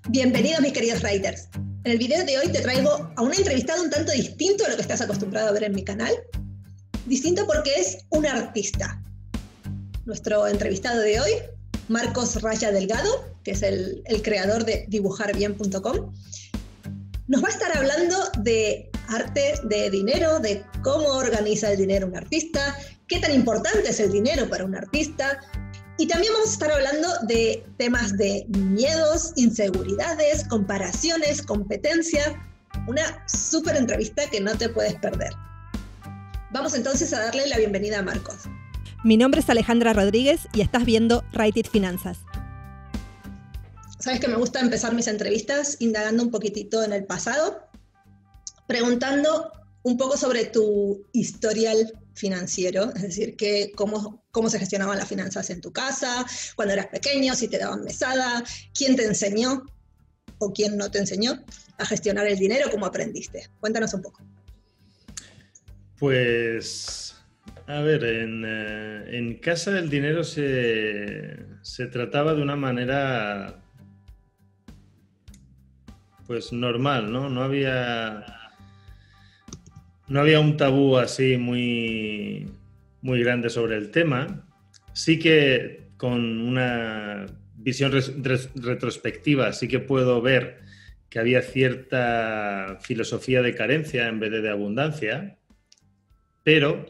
Bienvenidos mis queridos writers. En el video de hoy te traigo a una entrevistada un tanto distinto a lo que estás acostumbrado a ver en mi canal. Distinto porque es un artista. Nuestro entrevistado de hoy, Marcos Raya Delgado, que es el creador de dibujarbien.com, nos va a estar hablando de arte, de dinero, de cómo organiza el dinero un artista, qué tan importante es el dinero para un artista. Y también vamos a estar hablando de temas de miedos, inseguridades, comparaciones, competencia. Una súper entrevista que no te puedes perder. Vamos entonces a darle la bienvenida a Marcos. Mi nombre es Alejandra Rodríguez y estás viendo Write It Finanzas. Sabes que me gusta empezar mis entrevistas indagando un poquitito en el pasado, preguntando un poco sobre tu historial financiero, es decir, cómo se gestionaban las finanzas en tu casa, cuando eras pequeño, si te daban mesada, quién te enseñó o quién no te enseñó a gestionar el dinero, cómo aprendiste. Cuéntanos un poco. Pues, a ver, en casa el dinero se trataba de una manera, pues, normal, ¿no? No había un tabú así muy grande sobre el tema. Sí que con una visión retrospectiva sí que puedo ver que había cierta filosofía de carencia en vez de abundancia, pero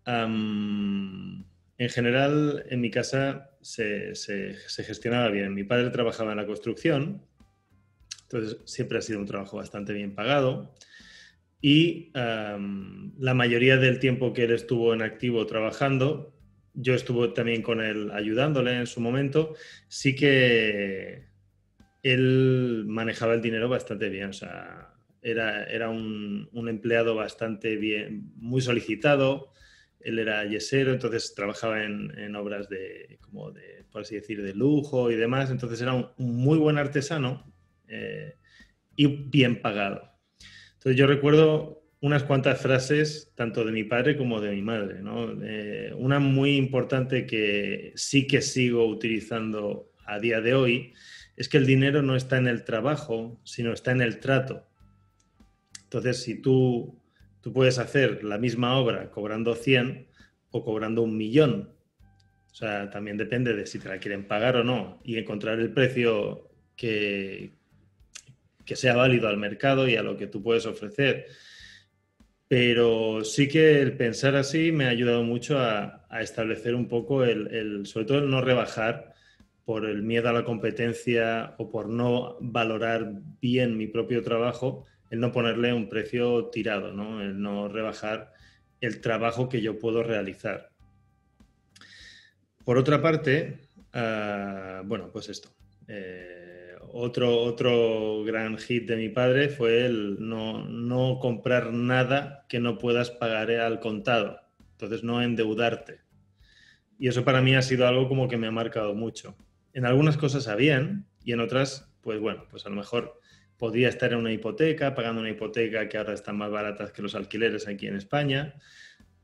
en general en mi casa se gestionaba bien. Mi padre trabajaba en la construcción, entonces siempre ha sido un trabajo bastante bien pagado. Y la mayoría del tiempo que él estuvo en activo trabajando, yo estuve también con él ayudándole en su momento, sí que él manejaba el dinero bastante bien. O sea, era un empleado bastante bien, muy solicitado. Él era yesero, entonces trabajaba en obras por así decir, de lujo y demás. Entonces era un muy buen artesano y bien pagado. Entonces yo recuerdo unas cuantas frases, tanto de mi padre como de mi madre, ¿no? Una muy importante que sí que sigo utilizando a día de hoy es que el dinero no está en el trabajo, sino está en el trato. Entonces, si tú puedes hacer la misma obra cobrando 100 o cobrando 1.000.000, o sea, también depende de si te la quieren pagar o no, y encontrar el precio que sea válido al mercado y a lo que tú puedes ofrecer. Pero sí que el pensar así me ha ayudado mucho a establecer un poco sobre todo el no rebajar por el miedo a la competencia o por no valorar bien mi propio trabajo, el no ponerle un precio tirado, ¿no? El no rebajar el trabajo que yo puedo realizar. Por otra parte, bueno, pues esto. Otro gran hit de mi padre fue el no comprar nada que no puedas pagar al contado. Entonces, no endeudarte. Y eso para mí ha sido algo como que me ha marcado mucho. En algunas cosas a bien y en otras, pues bueno, pues a lo mejor podría estar en una hipoteca, pagando una hipoteca que ahora están más baratas que los alquileres aquí en España.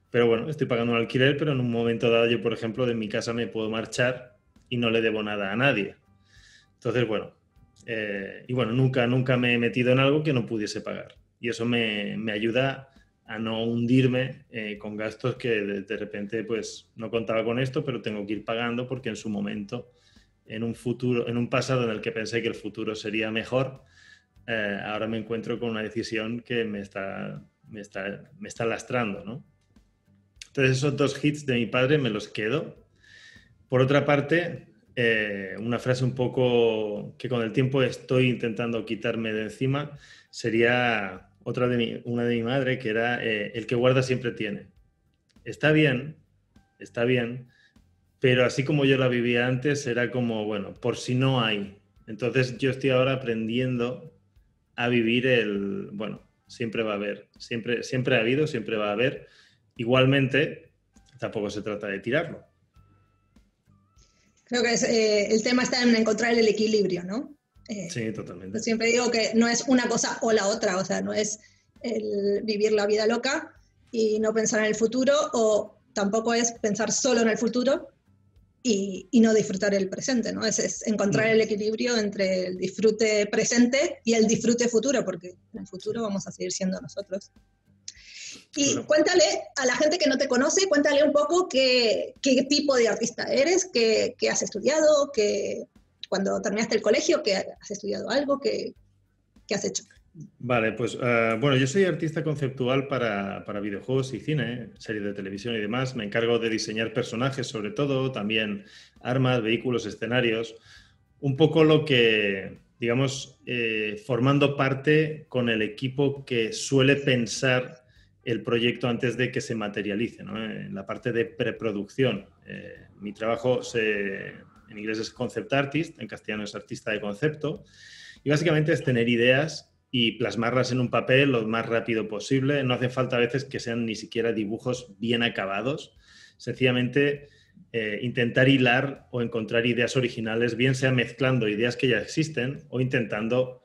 Pero bueno, estoy pagando un alquiler, pero en un momento dado yo, por ejemplo, de mi casa me puedo marchar y no le debo nada a nadie. Entonces, bueno, y bueno, nunca me he metido en algo que no pudiese pagar. Y eso me ayuda a no hundirme con gastos que de repente pues no contaba con esto, pero tengo que ir pagando porque en su momento, en un pasado en el que pensé que el futuro sería mejor, ahora me encuentro con una decisión que me está lastrando, ¿no? Entonces esos dos hits de mi padre me los quedo. Por otra parte, una frase un poco que con el tiempo estoy intentando quitarme de encima sería una de mi madre, que era el que guarda siempre tiene. Está bien, pero así como yo la vivía antes, era como, bueno, por si no hay. Entonces yo estoy ahora aprendiendo a vivir bueno, siempre va a haber, siempre ha habido, siempre va a haber. Igualmente, tampoco se trata de tirarlo. Creo que el tema está en encontrar el equilibrio, ¿no? Sí, totalmente. Yo siempre digo que no es una cosa o la otra, o sea, no es el vivir la vida loca y no pensar en el futuro, o tampoco es pensar solo en el futuro y no disfrutar el presente, ¿no? Es encontrar el equilibrio entre el disfrute presente y el disfrute futuro, porque en el futuro vamos a seguir siendo nosotros. Y cuéntale a la gente que no te conoce, cuéntale un poco qué tipo de artista eres, qué has estudiado, cuando terminaste el colegio, que has estudiado algo, qué has hecho. Vale, pues bueno, yo soy artista conceptual para videojuegos y cine, series de televisión y demás. Me encargo de diseñar personajes, sobre todo, también armas, vehículos, escenarios. Un poco lo que, digamos, formando parte con el equipo que suele pensar el proyecto antes de que se materialice, ¿no? En la parte de preproducción. Mi trabajo en inglés es concept artist, en castellano es artista de concepto, y básicamente es tener ideas y plasmarlas en un papel lo más rápido posible. No hace falta a veces que sean ni siquiera dibujos bien acabados, sencillamente intentar hilar o encontrar ideas originales, bien sea mezclando ideas que ya existen o intentando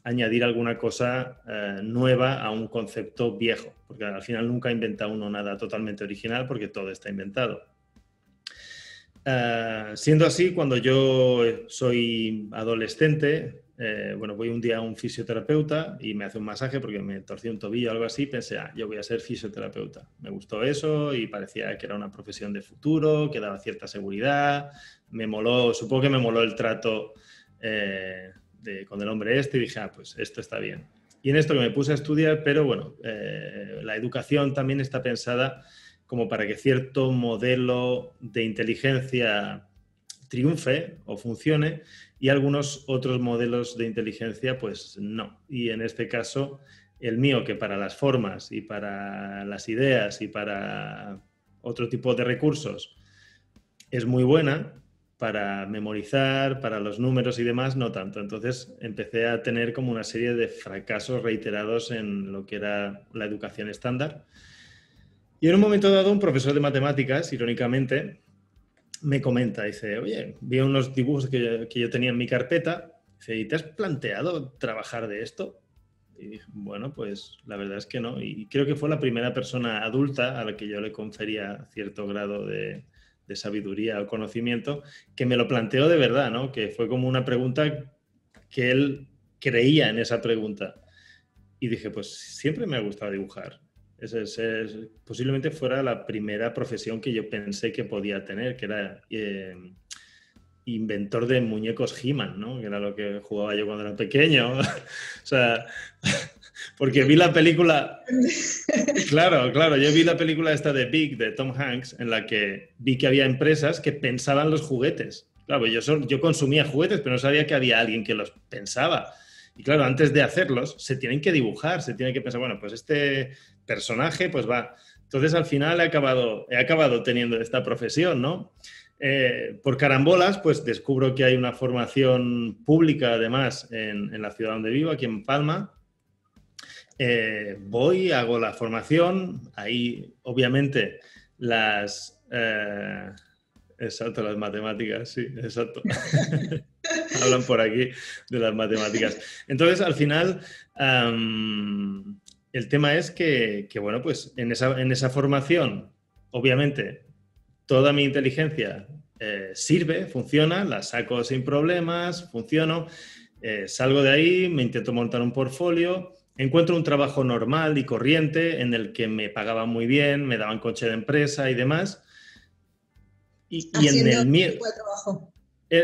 añadir alguna cosa nueva a un concepto viejo, porque al final nunca inventa uno nada totalmente original porque todo está inventado. Siendo así, cuando yo soy adolescente, bueno, voy un día a un fisioterapeuta y me hace un masaje porque me torcí un tobillo o algo así, pensé, yo voy a ser fisioterapeuta. Me gustó eso y parecía que era una profesión de futuro, que daba cierta seguridad, me moló, supongo que me moló el trato con el hombre y dije, pues esto está bien. Y en esto que me puse a estudiar, pero bueno, la educación también está pensada como para que cierto modelo de inteligencia triunfe o funcione y algunos otros modelos de inteligencia pues no. Y en este caso el mío, que para las formas y para las ideas y para otro tipo de recursos es muy buena, para memorizar, para los números y demás, no tanto. Entonces empecé a tener como una serie de fracasos reiterados en lo que era la educación estándar. Y en un momento dado, un profesor de matemáticas, irónicamente, me comenta, dice, oye, vi unos dibujos que yo tenía en mi carpeta, dice, ¿y te has planteado trabajar de esto? Y dije, bueno, pues la verdad es que no. Y creo que fue la primera persona adulta a la que yo le confería cierto grado de sabiduría o conocimiento, que me lo planteó de verdad, ¿no? Que fue como una pregunta que él creía en esa pregunta. Y dije, pues siempre me ha gustado dibujar. Posiblemente fuera la primera profesión que yo pensé que podía tener, que era inventor de muñecos He-Man, ¿no? Que era lo que jugaba yo cuando era pequeño. O sea, porque vi la película... Claro, yo vi la película esta de Big, de Tom Hanks, en la que vi que había empresas que pensaban los juguetes. Claro, yo consumía juguetes, pero no sabía que había alguien que los pensaba. Y claro, antes de hacerlos, se tienen que dibujar, se tiene que pensar, bueno, pues este personaje, pues va. Entonces, al final he acabado teniendo esta profesión, ¿no? Por carambolas, pues descubro que hay una formación pública, además, en la ciudad donde vivo, aquí en Palma. Voy, hago la formación, ahí, obviamente, exacto, las matemáticas, sí, exacto. Hablan por aquí de las matemáticas. Entonces, al final, el tema es que bueno, pues en esa formación, obviamente, toda mi inteligencia sirve, funciona, la saco sin problemas, funciono, salgo de ahí, me intento montar un portfolio, encuentro un trabajo normal y corriente en el que me pagaban muy bien, me daban coche de empresa y demás. Y en el mío... tipo de trabajo.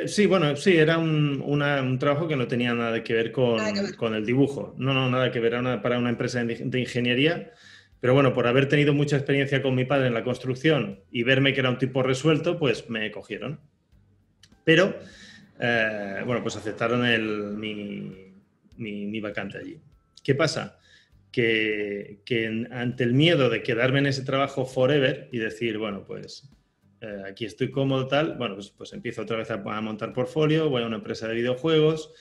Sí, bueno, sí, era un trabajo que no tenía nada que ver con el dibujo. No, nada que ver, era para una empresa de ingeniería. Pero bueno, por haber tenido mucha experiencia con mi padre en la construcción y verme que era un tipo resuelto, pues me cogieron. Pero, bueno, pues aceptaron mi vacante allí. ¿Qué pasa? Que ante el miedo de quedarme en ese trabajo forever y decir, bueno, pues... aquí estoy cómodo, tal, bueno, pues empiezo otra vez a montar portfolio, voy a una empresa de videojuegos,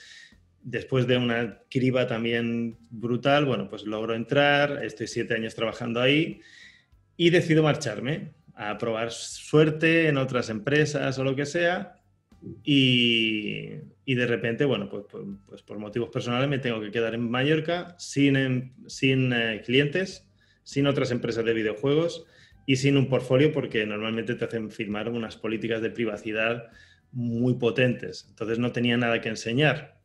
después de una criba también brutal, bueno, pues logro entrar, estoy 7 años trabajando ahí y decido marcharme a probar suerte en otras empresas o lo que sea y de repente, bueno, pues por motivos personales me tengo que quedar en Mallorca sin clientes, sin otras empresas de videojuegos y sin un portfolio porque normalmente te hacen firmar unas políticas de privacidad muy potentes. Entonces no tenía nada que enseñar.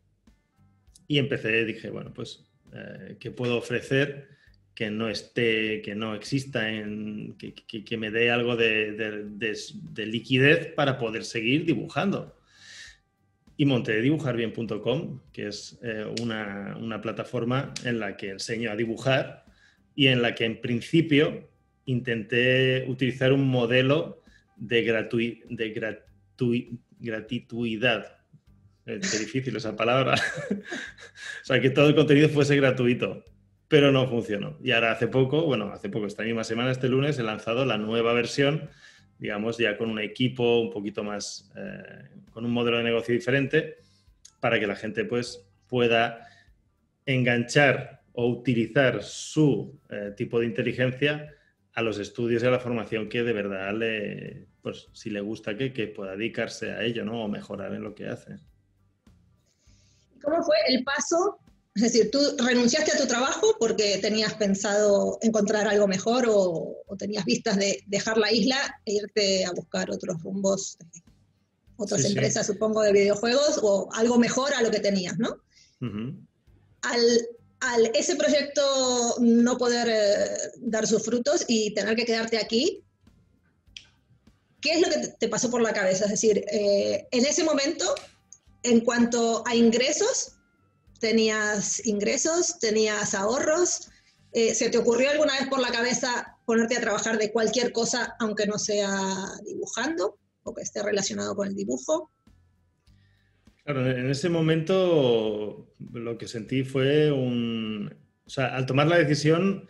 Y dije, bueno, pues, ¿qué puedo ofrecer que no exista, que me dé algo de liquidez para poder seguir dibujando? Y monté dibujarbien.com, que es una plataforma en la que enseño a dibujar y en la que en principio intenté utilizar un modelo de gratuidad. Qué difícil esa palabra. O sea, que todo el contenido fuese gratuito, pero no funcionó. Y ahora hace poco, esta misma semana, este lunes, he lanzado la nueva versión, digamos, ya con un equipo un poquito más, con un modelo de negocio diferente, para que la gente pues pueda enganchar o utilizar su tipo de inteligencia a los estudios y a la formación que de verdad pues si le gusta que pueda dedicarse a ello, ¿no? O mejorar en lo que hace. ¿Cómo fue el paso? Es decir, ¿tú renunciaste a tu trabajo porque tenías pensado encontrar algo mejor o tenías vistas de dejar la isla e irte a buscar otros rumbos, otras empresas, supongo, de videojuegos o algo mejor a lo que tenías, ¿no? Uh-huh. Al ese proyecto no poder dar sus frutos y tener que quedarte aquí, ¿qué es lo que te pasó por la cabeza? Es decir, en ese momento, en cuanto a ingresos, ¿tenías ahorros? ¿Se te ocurrió alguna vez por la cabeza ponerte a trabajar de cualquier cosa, aunque no sea dibujando o que esté relacionado con el dibujo? Claro, en ese momento lo que sentí fue o sea, al tomar la decisión,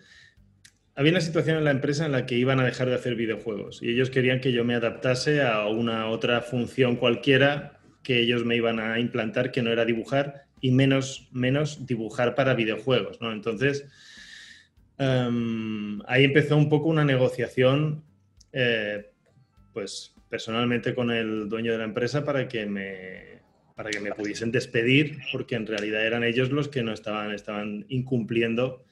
había una situación en la empresa en la que iban a dejar de hacer videojuegos y ellos querían que yo me adaptase a una otra función cualquiera que ellos me iban a implantar, que no era dibujar y menos dibujar para videojuegos, ¿no? Entonces, ahí empezó un poco una negociación, pues personalmente con el dueño de la empresa para que me pudiesen despedir, porque en realidad eran ellos los que no estaban incumpliendo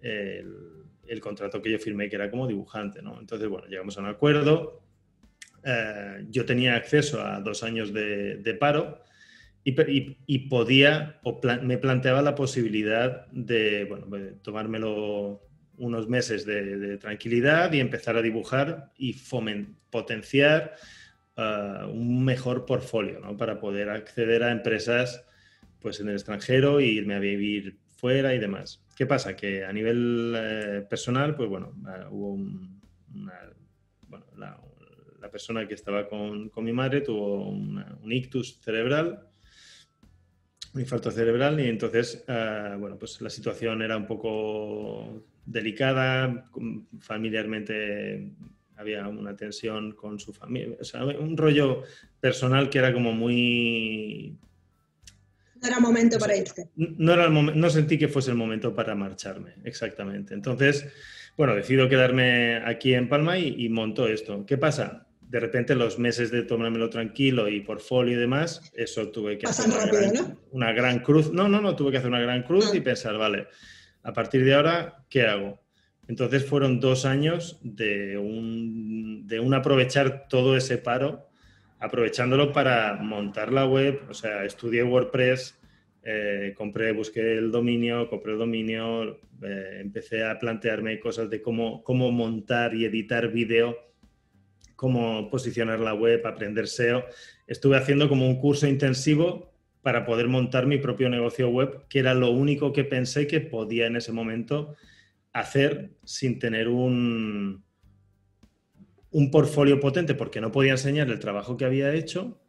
el contrato que yo firmé, que era como dibujante, ¿no? Entonces, bueno, llegamos a un acuerdo. Yo tenía acceso a 2 años de paro y podía, me planteaba la posibilidad de tomármelo unos meses de tranquilidad y empezar a dibujar y potenciar un mejor portfolio, ¿no? Para poder acceder a empresas pues, en el extranjero e irme a vivir fuera y demás. ¿Qué pasa? Que a nivel personal, pues bueno, hubo la persona que estaba con mi madre tuvo un ictus cerebral, un infarto cerebral, y entonces, pues la situación era un poco delicada, familiarmente había una tensión con su familia, o sea, un rollo personal que era como muy... No era momento para irte. No era no sentí que fuese el momento para marcharme, exactamente. Entonces, bueno, decido quedarme aquí en Palma y monto esto. ¿Qué pasa? De repente los meses de tomármelo tranquilo y portfolio y demás, eso tuve que hacer una gran cruz. No, tuve que hacer una gran cruz y pensar, vale, a partir de ahora, ¿qué hago? Entonces fueron 2 años de un aprovechar todo ese paro, aprovechándolo para montar la web. O sea, estudié WordPress, compré el dominio, empecé a plantearme cosas de cómo montar y editar vídeo, cómo posicionar la web, aprender SEO. Estuve haciendo como un curso intensivo para poder montar mi propio negocio web, que era lo único que pensé que podía en ese momento hacer sin tener un portfolio potente, porque no podía enseñar el trabajo que había hecho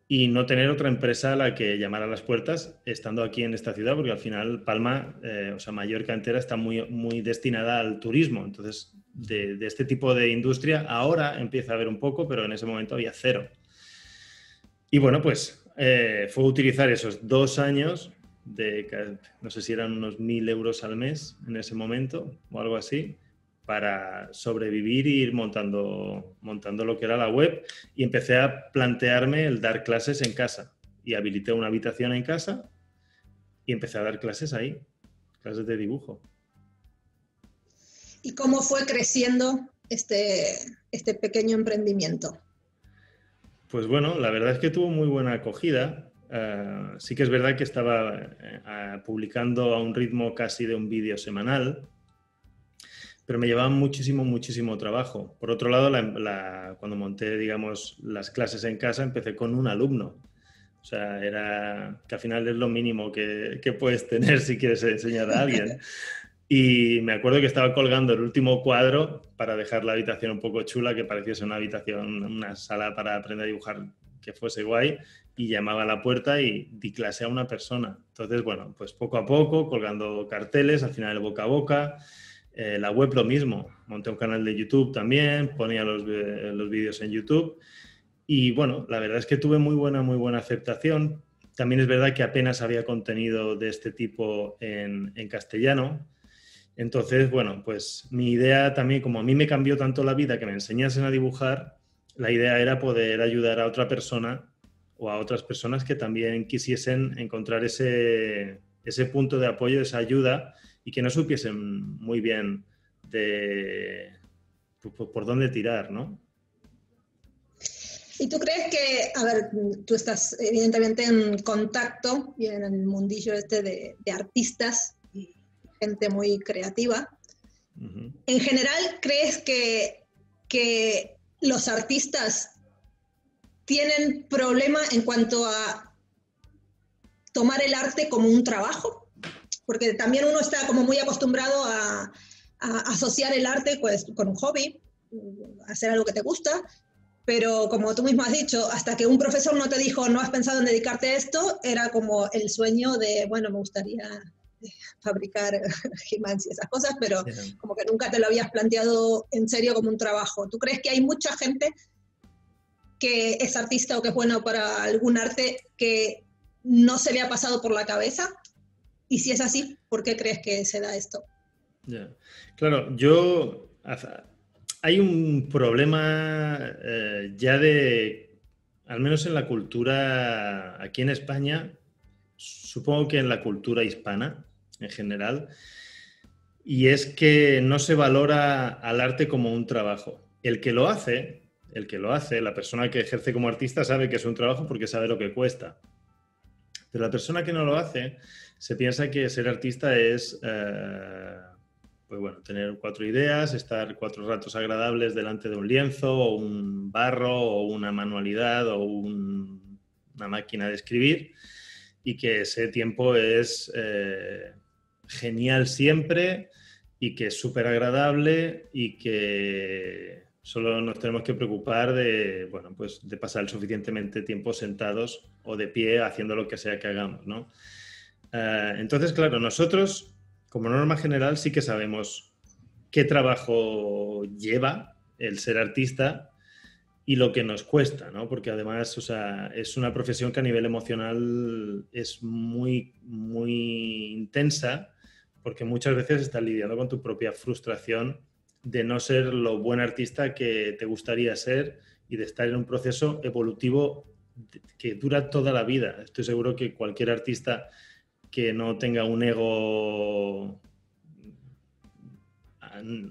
y no tener otra empresa a la que llamar a las puertas estando aquí en esta ciudad, porque al final Palma, o sea, Mallorca entera está muy, muy destinada al turismo. Entonces, de este tipo de industria ahora empieza a haber un poco, pero en ese momento había 0. Y bueno, pues fue utilizar esos 2 años no sé si eran unos 1.000 euros al mes en ese momento o algo así, para sobrevivir e ir montando lo que era la web, y empecé a plantearme el dar clases en casa y habilité una habitación en casa y empecé a dar clases ahí, clases de dibujo. ¿Y cómo fue creciendo este pequeño emprendimiento? Pues bueno, la verdad es que tuvo muy buena acogida. Sí que es verdad que estaba publicando a un ritmo casi de un vídeo semanal, pero me llevaba muchísimo trabajo. Por otro lado, cuando monté, digamos, las clases en casa, empecé con un alumno. O sea, era que al final es lo mínimo que puedes tener si quieres enseñar a alguien. Y me acuerdo que estaba colgando el último cuadro para dejar la habitación un poco chula, que pareciese una habitación, una sala para aprender a dibujar que fuese guay, y llamaba a la puerta y di clase a una persona. Entonces, bueno, pues poco a poco, colgando carteles, al final el boca a boca. La web lo mismo, monté un canal de YouTube también, ponía los vídeos en YouTube y bueno, la verdad es que tuve muy buena aceptación. También es verdad que apenas había contenido de este tipo en castellano. Entonces, bueno, pues mi idea también, como a mí me cambió tanto la vida que me enseñasen a dibujar, la idea era poder ayudar a otra persona o a otras personas que también quisiesen encontrar ese punto de apoyo, esa ayuda, y que no supiesen muy bien por dónde tirar, ¿no? ¿Y tú crees que, a ver, tú estás evidentemente en contacto y en el mundillo de artistas y gente muy creativa? Uh-huh. En general, ¿crees que los artistas tienen problema en cuanto a tomar el arte como un trabajo? Porque también uno está como muy acostumbrado a asociar el arte pues, con un hobby, hacer algo que te gusta, pero como tú mismo has dicho, hasta que un profesor no te dijo, no has pensado en dedicarte a esto, era como el sueño de, bueno, me gustaría fabricar He-Mans y esas cosas, pero como que nunca te lo habías planteado en serio como un trabajo. ¿Tú crees que hay mucha gente que es artista o que es bueno para algún arte que no se le ha pasado por la cabeza? Y si es así, ¿por qué crees que se da esto? Yeah. Claro, hay un problema ya al menos en la cultura aquí en España, supongo que en la cultura hispana en general, y es que no se valora al arte como un trabajo. El que lo hace, la persona que ejerce como artista sabe que es un trabajo porque sabe lo que cuesta. Pero la persona que no lo hace se piensa que ser artista es, pues bueno, tener 4 ideas, estar 4 ratos agradables delante de un lienzo o un barro o una manualidad o una máquina de escribir, y que ese tiempo es genial siempre y que es súper agradable y que solo nos tenemos que preocupar de, bueno, pues de pasar suficientemente tiempo sentados o de pie haciendo lo que sea que hagamos, ¿no? Entonces, claro, nosotros, como norma general, sí que sabemos qué trabajo lleva el ser artista y lo que nos cuesta, ¿no? Porque además, o sea, es una profesión que a nivel emocional es muy intensa, porque muchas veces estás lidiando con tu propia frustración de no ser lo buen artista que te gustaría ser y de estar en un proceso evolutivo que dura toda la vida. Estoy seguro que cualquier artista que no tenga un ego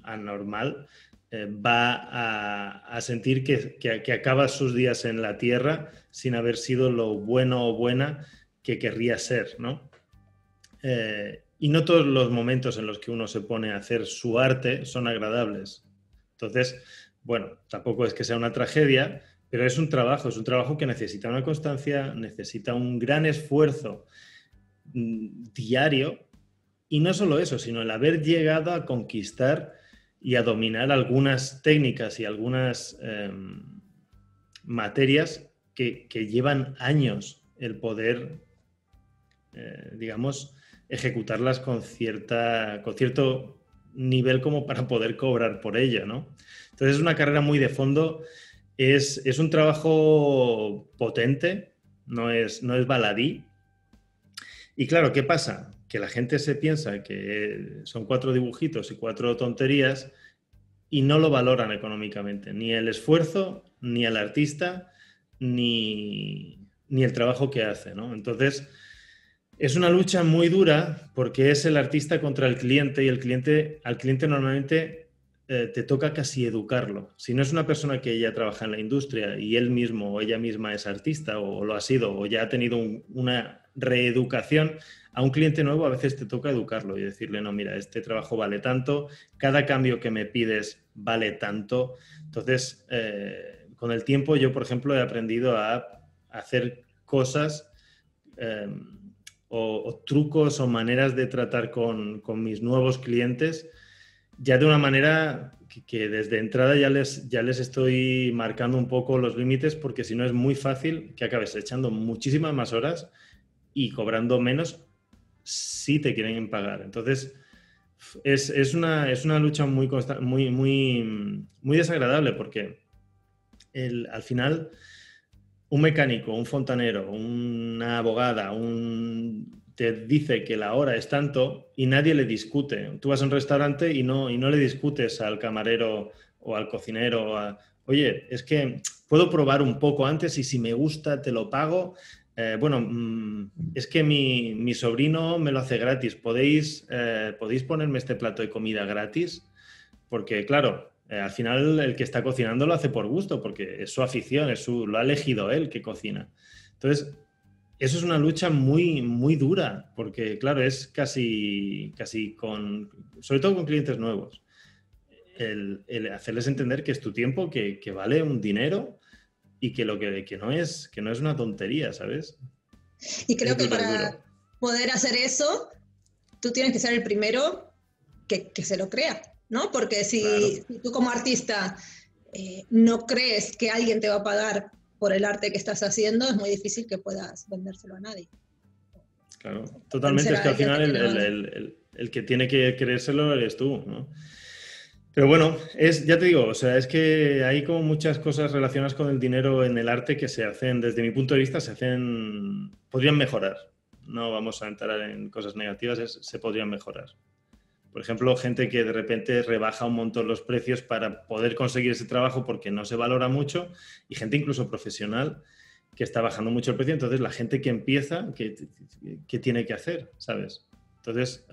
anormal va a sentir que acaba sus días en la tierra sin haber sido lo bueno o buena que querría ser, ¿no? Y no todos los momentos en los que uno se pone a hacer su arte son agradables. Entonces, bueno, tampoco es que sea una tragedia, pero es un trabajo que necesita una constancia, necesita un gran esfuerzo diario, y no solo eso, sino el haber llegado a conquistar y a dominar algunas técnicas y algunas materias que llevan años el poder, digamos, ejecutarlas con cierto nivel como para poder cobrar por ello, ¿no? Entonces es una carrera muy de fondo, es un trabajo potente, no es baladí. Y claro, ¿qué pasa? Que la gente se piensa que son 4 dibujitos y 4 tonterías y no lo valoran económicamente, ni el esfuerzo, ni al artista, ni el trabajo que hace, ¿no? Entonces, es una lucha muy dura porque es el artista contra el cliente, y al cliente normalmente te toca casi educarlo. Si no es una persona que ya trabaja en la industria y él mismo o ella misma es artista o lo ha sido o ya ha tenido una reeducación, a un cliente nuevo a veces te toca educarlo y decirle, no, mira, este trabajo vale tanto, cada cambio que me pides vale tanto. Entonces, con el tiempo yo, por ejemplo, he aprendido a hacer cosas o trucos o maneras de tratar con mis nuevos clientes ya de una manera que desde entrada ya les estoy marcando un poco los límites, porque si no es muy fácil que acabes echando muchísimas más horas y cobrando menos si te quieren pagar. Entonces, es una lucha muy desagradable, porque al final un mecánico, un fontanero, una abogada, te dice que la hora es tanto y nadie le discute. Tú vas a un restaurante y no le discutes al camarero o al cocinero, oye, es que puedo probar un poco antes y si me gusta te lo pago. Es que mi sobrino me lo hace gratis. ¿Podéis ponerme este plato de comida gratis? Porque, claro, al final el que está cocinando lo hace por gusto, porque es su afición, lo ha elegido él que cocina. Entonces, eso es una lucha muy, muy dura, porque, claro, es casi sobre todo con clientes nuevos, el hacerles entender que es tu tiempo, que vale un dinero y que no es una tontería, ¿sabes? Y creo que para poder hacer eso, tú tienes que ser el primero que se lo crea, ¿no? Porque si tú como artista no crees que alguien te va a pagar por el arte que estás haciendo, es muy difícil que puedas vendérselo a nadie. Claro, totalmente. Es que al final el que tiene que creérselo eres tú, ¿no? Pero bueno, ya te digo, o sea, es que hay como muchas cosas relacionadas con el dinero en el arte que se hacen, desde mi punto de vista, podrían mejorar. No vamos a entrar en cosas negativas, se podrían mejorar. Por ejemplo, gente que de repente rebaja un montón los precios para poder conseguir ese trabajo porque no se valora mucho, y gente incluso profesional que está bajando mucho el precio. Entonces, la gente que empieza, ¿qué tiene que hacer? ¿Sabes? Entonces,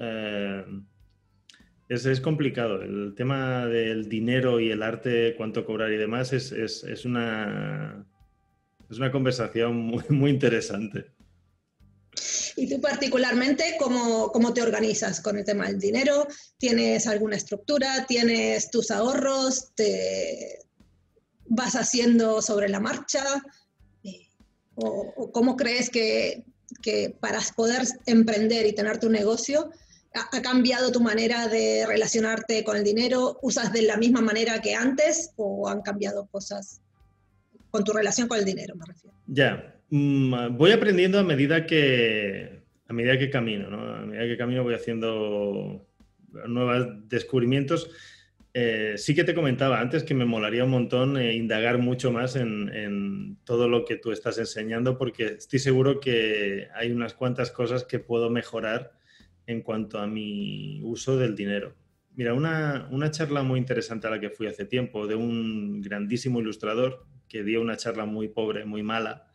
es complicado. El tema del dinero y el arte, cuánto cobrar y demás, es una conversación muy, muy interesante. ¿Y tú particularmente cómo te organizas con el tema del dinero? ¿Tienes alguna estructura? ¿Tienes tus ahorros? ¿Te vas haciendo sobre la marcha? ¿O cómo crees que para poder emprender y tener tu negocio ha cambiado tu manera de relacionarte con el dinero? ¿Usas de la misma manera que antes o han cambiado cosas con tu relación con el dinero, me refiero? Ya. Voy aprendiendo a medida que camino, ¿no? A medida que camino voy haciendo nuevos descubrimientos. Sí que te comentaba antes que me molaría un montón indagar mucho más en todo lo que tú estás enseñando, porque estoy seguro que hay unas cuantas cosas que puedo mejorar en cuanto a mi uso del dinero. Mira, una charla muy interesante a la que fui hace tiempo de un grandísimo ilustrador que dio una charla muy pobre, muy mala,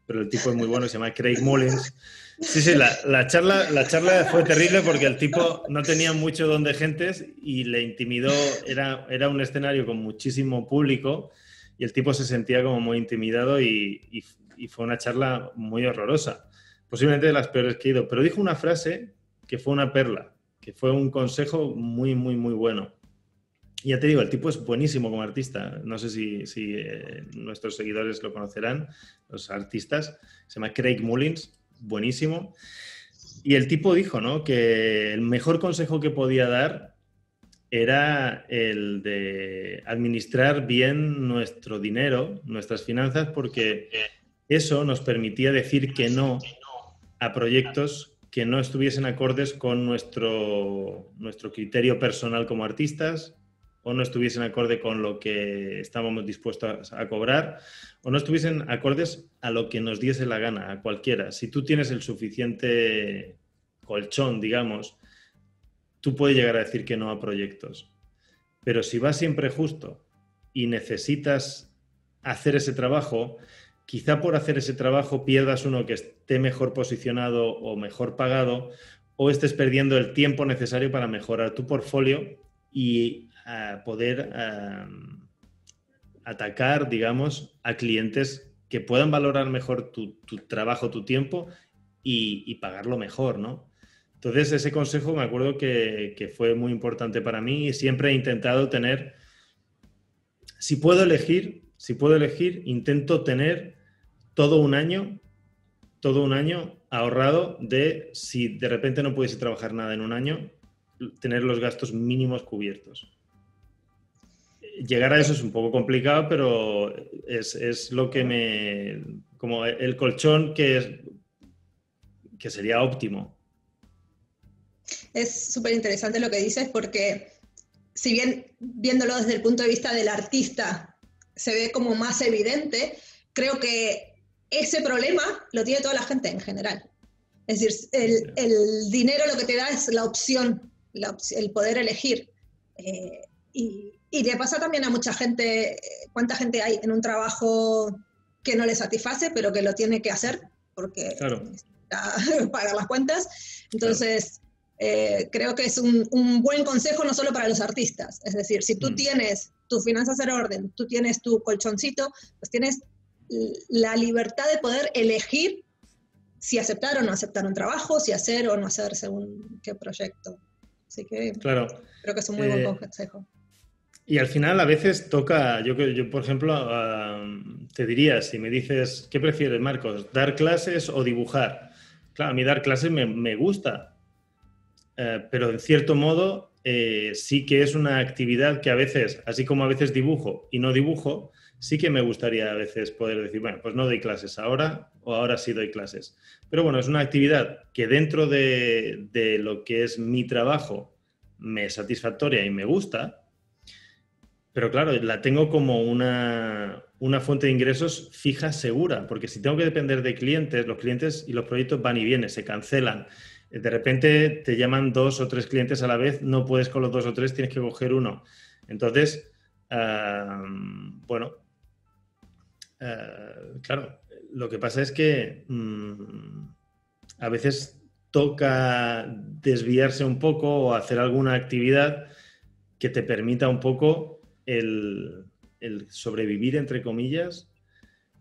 pero el tipo es muy bueno, se llama Craig Mullins. Sí, la charla fue terrible porque el tipo no tenía mucho don de gentes y le intimidó. Era un escenario con muchísimo público y el tipo se sentía como muy intimidado y fue una charla muy horrorosa. Posiblemente de las peores que he ido. Pero dijo una frase que fue una perla, que fue un consejo muy, muy, muy bueno. Y ya te digo, el tipo es buenísimo como artista. No sé si nuestros seguidores lo conocerán, los artistas. Se llama Craig Mullins, buenísimo. Y el tipo dijo, ¿no?, que el mejor consejo que podía dar era el de administrar bien nuestro dinero, nuestras finanzas, porque eso nos permitía decir que no a proyectos que no estuviesen acordes con nuestro criterio personal como artistas, o no estuviesen acorde con lo que estábamos dispuestos a cobrar, o no estuviesen acordes a lo que nos diese la gana, a cualquiera. Si tú tienes el suficiente colchón, digamos, tú puedes llegar a decir que no a proyectos. Pero si vas siempre justo y necesitas hacer ese trabajo, quizá por hacer ese trabajo pierdas uno que esté mejor posicionado o mejor pagado, o estés perdiendo el tiempo necesario para mejorar tu portfolio y poder atacar, digamos, a clientes que puedan valorar mejor tu trabajo, tu tiempo y pagarlo mejor, ¿no? Entonces, ese consejo me acuerdo que fue muy importante para mí y siempre he intentado tener, si puedo elegir, intento tener todo un año ahorrado de, si de repente no pudiese trabajar nada en un año, tener los gastos mínimos cubiertos. Llegar a eso es un poco complicado, pero es lo que como el colchón que sería óptimo. Es súper interesante lo que dices porque, si bien viéndolo desde el punto de vista del artista se ve como más evidente, creo que ese problema lo tiene toda la gente en general. Es decir, el dinero lo que te da es la opción, el poder elegir. Y le pasa también a mucha gente. ¿Cuánta gente hay en un trabajo que no le satisface, pero que lo tiene que hacer porque necesita pagar las cuentas? Entonces, creo que es un buen consejo no solo para los artistas. Es decir, si tú tienes tus finanzas en orden, tú tienes tu colchoncito, pues tienes la libertad de poder elegir si aceptar o no aceptar un trabajo, si hacer o no hacer según qué proyecto. Así que creo que es un muy buen consejo. Y al final a veces toca, yo por ejemplo, te diría, si me dices, ¿qué prefieres, Marcos? ¿Dar clases o dibujar? Claro, a mí dar clases me gusta, pero en cierto modo sí que es una actividad que a veces, así como a veces dibujo y no dibujo, sí que me gustaría a veces poder decir, bueno, pues no doy clases ahora o ahora sí doy clases. Pero bueno, es una actividad que dentro de lo que es mi trabajo me es satisfactoria y me gusta. Pero claro, la tengo como una fuente de ingresos fija, segura, porque si tengo que depender de clientes, los clientes y los proyectos van y vienen, se cancelan. De repente te llaman 2 o 3 clientes a la vez, no puedes con los 2 o 3, tienes que coger uno. Entonces, claro, lo que pasa es que a veces toca desviarse un poco o hacer alguna actividad que te permita un poco el sobrevivir, entre comillas,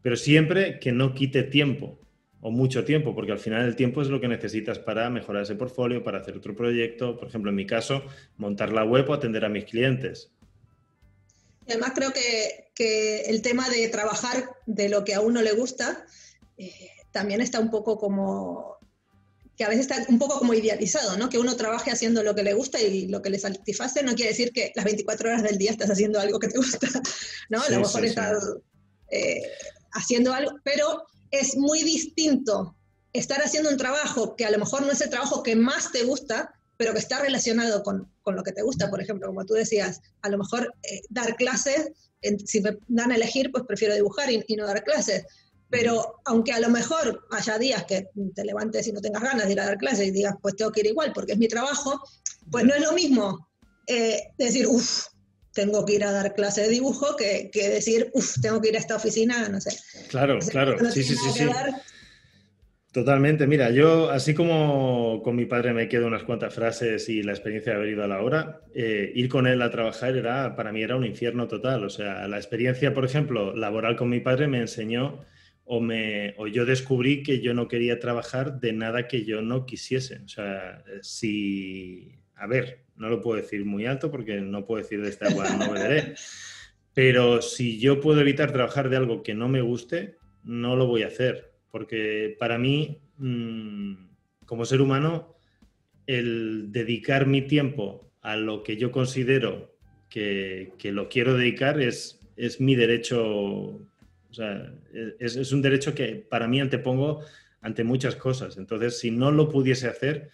pero siempre que no quite tiempo o mucho tiempo, porque al final el tiempo es lo que necesitas para mejorar ese portfolio, para hacer otro proyecto, por ejemplo, en mi caso, montar la web o atender a mis clientes. Y además creo que el tema de trabajar de lo que a uno le gusta también está un poco como, que a veces está un poco como idealizado, ¿no? Que uno trabaje haciendo lo que le gusta y lo que le satisface no quiere decir que las 24 horas del día estás haciendo algo que te gusta, ¿no? Sí, a lo mejor estás haciendo algo, pero es muy distinto estar haciendo un trabajo que a lo mejor no es el trabajo que más te gusta, pero que está relacionado con lo que te gusta. Por ejemplo, como tú decías, a lo mejor dar clases, si me dan a elegir, pues prefiero dibujar y no dar clases. Pero aunque a lo mejor haya días que te levantes y no tengas ganas de ir a dar clases y digas, pues tengo que ir igual porque es mi trabajo, pues no es lo mismo decir, tengo que ir a dar clases de dibujo que decir, tengo que ir a esta oficina, no sé. Claro, claro, no sí. Ver. Totalmente. Mira, yo, así como con mi padre me quedo unas cuantas frases y la experiencia de haber ido a la hora, ir con él a trabajar para mí era un infierno total. O sea, la experiencia, por ejemplo, laboral con mi padre me enseñó o yo descubrí que yo no quería trabajar de nada que yo no quisiese. O sea, a ver, no lo puedo decir muy alto porque no puedo decir de esta agua no beberé, pero si yo puedo evitar trabajar de algo que no me guste, no lo voy a hacer. Porque para mí, como ser humano, el dedicar mi tiempo a lo que yo considero que lo quiero dedicar es mi derecho. O sea, es un derecho que para mí antepongo ante muchas cosas. Entonces, si no lo pudiese hacer,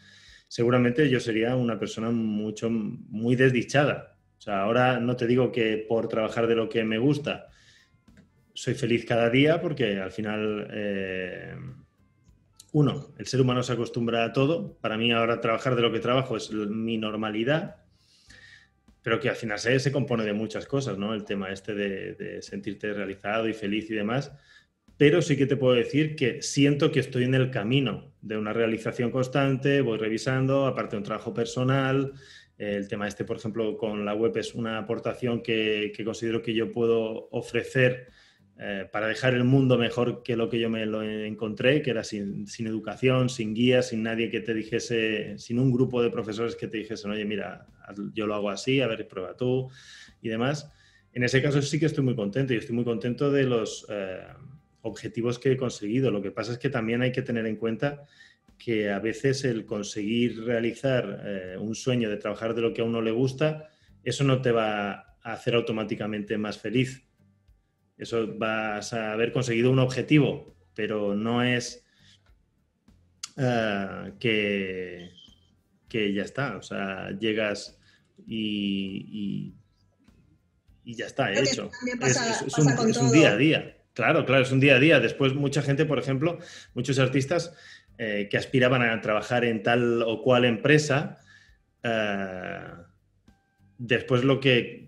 seguramente yo sería una persona muy desdichada. O sea, ahora no te digo que por trabajar de lo que me gusta soy feliz cada día, porque al final, el ser humano se acostumbra a todo. Para mí ahora trabajar de lo que trabajo es mi normalidad, pero que al final se compone de muchas cosas, ¿no? El tema de sentirte realizado y feliz y demás. Pero sí que te puedo decir que siento que estoy en el camino de una realización constante, voy revisando, aparte de un trabajo personal, El tema este, por ejemplo, con la web es una aportación que considero que yo puedo ofrecer para dejar el mundo mejor que lo que yo me lo encontré, que era sin educación, sin guía, sin nadie que te dijese, sin un grupo de profesores que te dijesen, oye, mira, yo lo hago así, a ver, prueba tú y demás. En ese caso sí que estoy muy contento y estoy muy contento de los objetivos que he conseguido. Lo que pasa es que también hay que tener en cuenta que a veces el conseguir realizar un sueño de trabajar de lo que a uno le gusta, eso no te va a hacer automáticamente más feliz. Eso vas a haber conseguido un objetivo, pero no es que ya está. O sea, llegas y ya está hecho. Es un día a día. Claro, es un día a día. Después mucha gente, por ejemplo, muchos artistas que aspiraban a trabajar en tal o cual empresa, después lo que...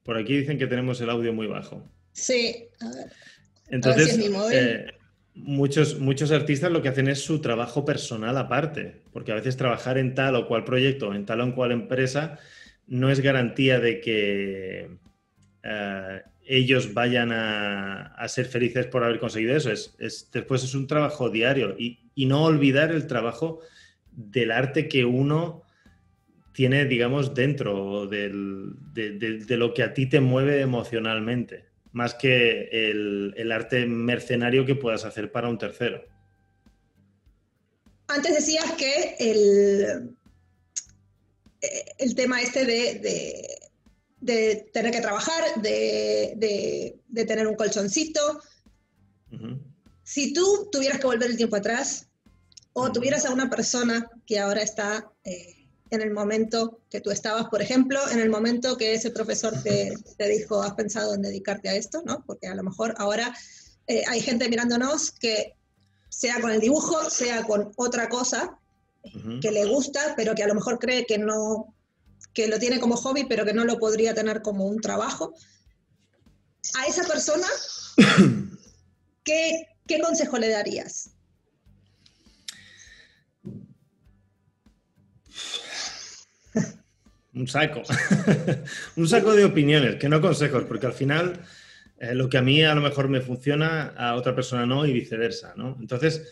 Por aquí dicen que tenemos el audio muy bajo. Sí, a ver. Entonces, a ver si es mi móvil. Muchos artistas lo que hacen es su trabajo personal aparte, porque a veces trabajar en tal o cual proyecto, en tal o cual empresa, no es garantía de que ellos vayan a ser felices por haber conseguido eso. Después es un trabajo diario y no olvidar el trabajo del arte que uno tiene, digamos, dentro de lo que a ti te mueve emocionalmente, más que el arte mercenario que puedas hacer para un tercero. Antes decías que el tema este de tener que trabajar, de tener un colchoncito. Uh-huh. Si tú tuvieras que volver el tiempo atrás, o tuvieras a una persona que ahora está en el momento que tú estabas, por ejemplo, en el momento que ese profesor te dijo, has pensado en dedicarte a esto, ¿no? Porque a lo mejor ahora hay gente mirándonos que sea con el dibujo, sea con otra cosa que le gusta, pero que a lo mejor cree que no, que lo tiene como hobby, pero que no lo podría tener como un trabajo. A esa persona, ¿qué consejo le darías? Un saco. Un saco de opiniones, que no consejos, porque al final lo que a mí a lo mejor me funciona, a otra persona no y viceversa, ¿no? Entonces,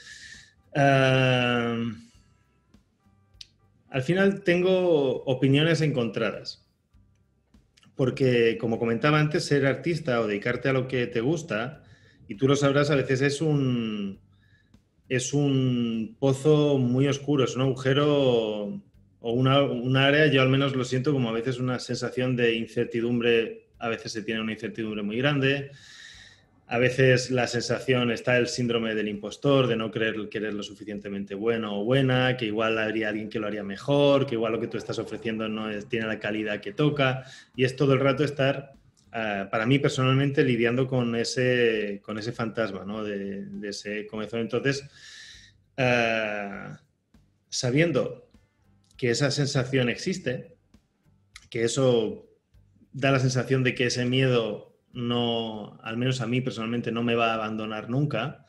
al final tengo opiniones encontradas. Porque, como comentaba antes, ser artista o dedicarte a lo que te gusta, y tú lo sabrás, a veces es un pozo muy oscuro, es un agujero o un área, yo al menos lo siento como a veces una sensación de incertidumbre, a veces se tiene una incertidumbre muy grande, a veces la sensación, está el síndrome del impostor, de no creer que eres lo suficientemente bueno o buena, que igual habría alguien que lo haría mejor, que igual lo que tú estás ofreciendo no tiene la calidad que toca, y es todo el rato estar, para mí personalmente, lidiando con ese fantasma, ¿no? de ese comezón. Entonces, sabiendo que esa sensación existe, que eso da la sensación de que ese miedo no, al menos a mí personalmente, no me va a abandonar nunca.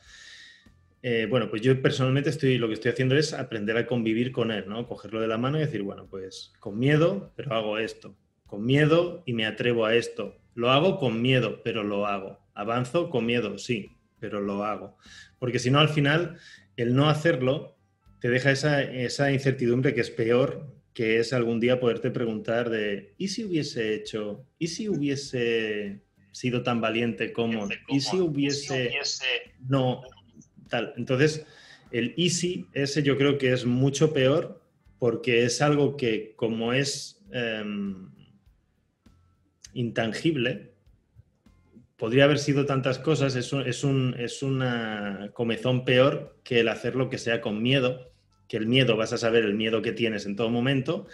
Bueno, pues yo personalmente lo que estoy haciendo es aprender a convivir con él, ¿no? Cogerlo de la mano y decir, bueno, pues con miedo, pero hago esto. Con miedo y me atrevo a esto. Lo hago con miedo, pero lo hago. Avanzo con miedo, sí, pero lo hago. Porque si no, al final, el no hacerlo te deja esa incertidumbre que es peor, que es algún día poderte preguntar de ¿y si hubiese hecho? ¿Y si hubiese sido tan valiente como? ¿Y si hubiese no tal? Entonces, el easy ese yo creo que es mucho peor porque es algo que como es intangible, podría haber sido tantas cosas, es una comezón peor que el hacer lo que sea con miedo, que el miedo vas a saber el miedo que tienes en todo momento,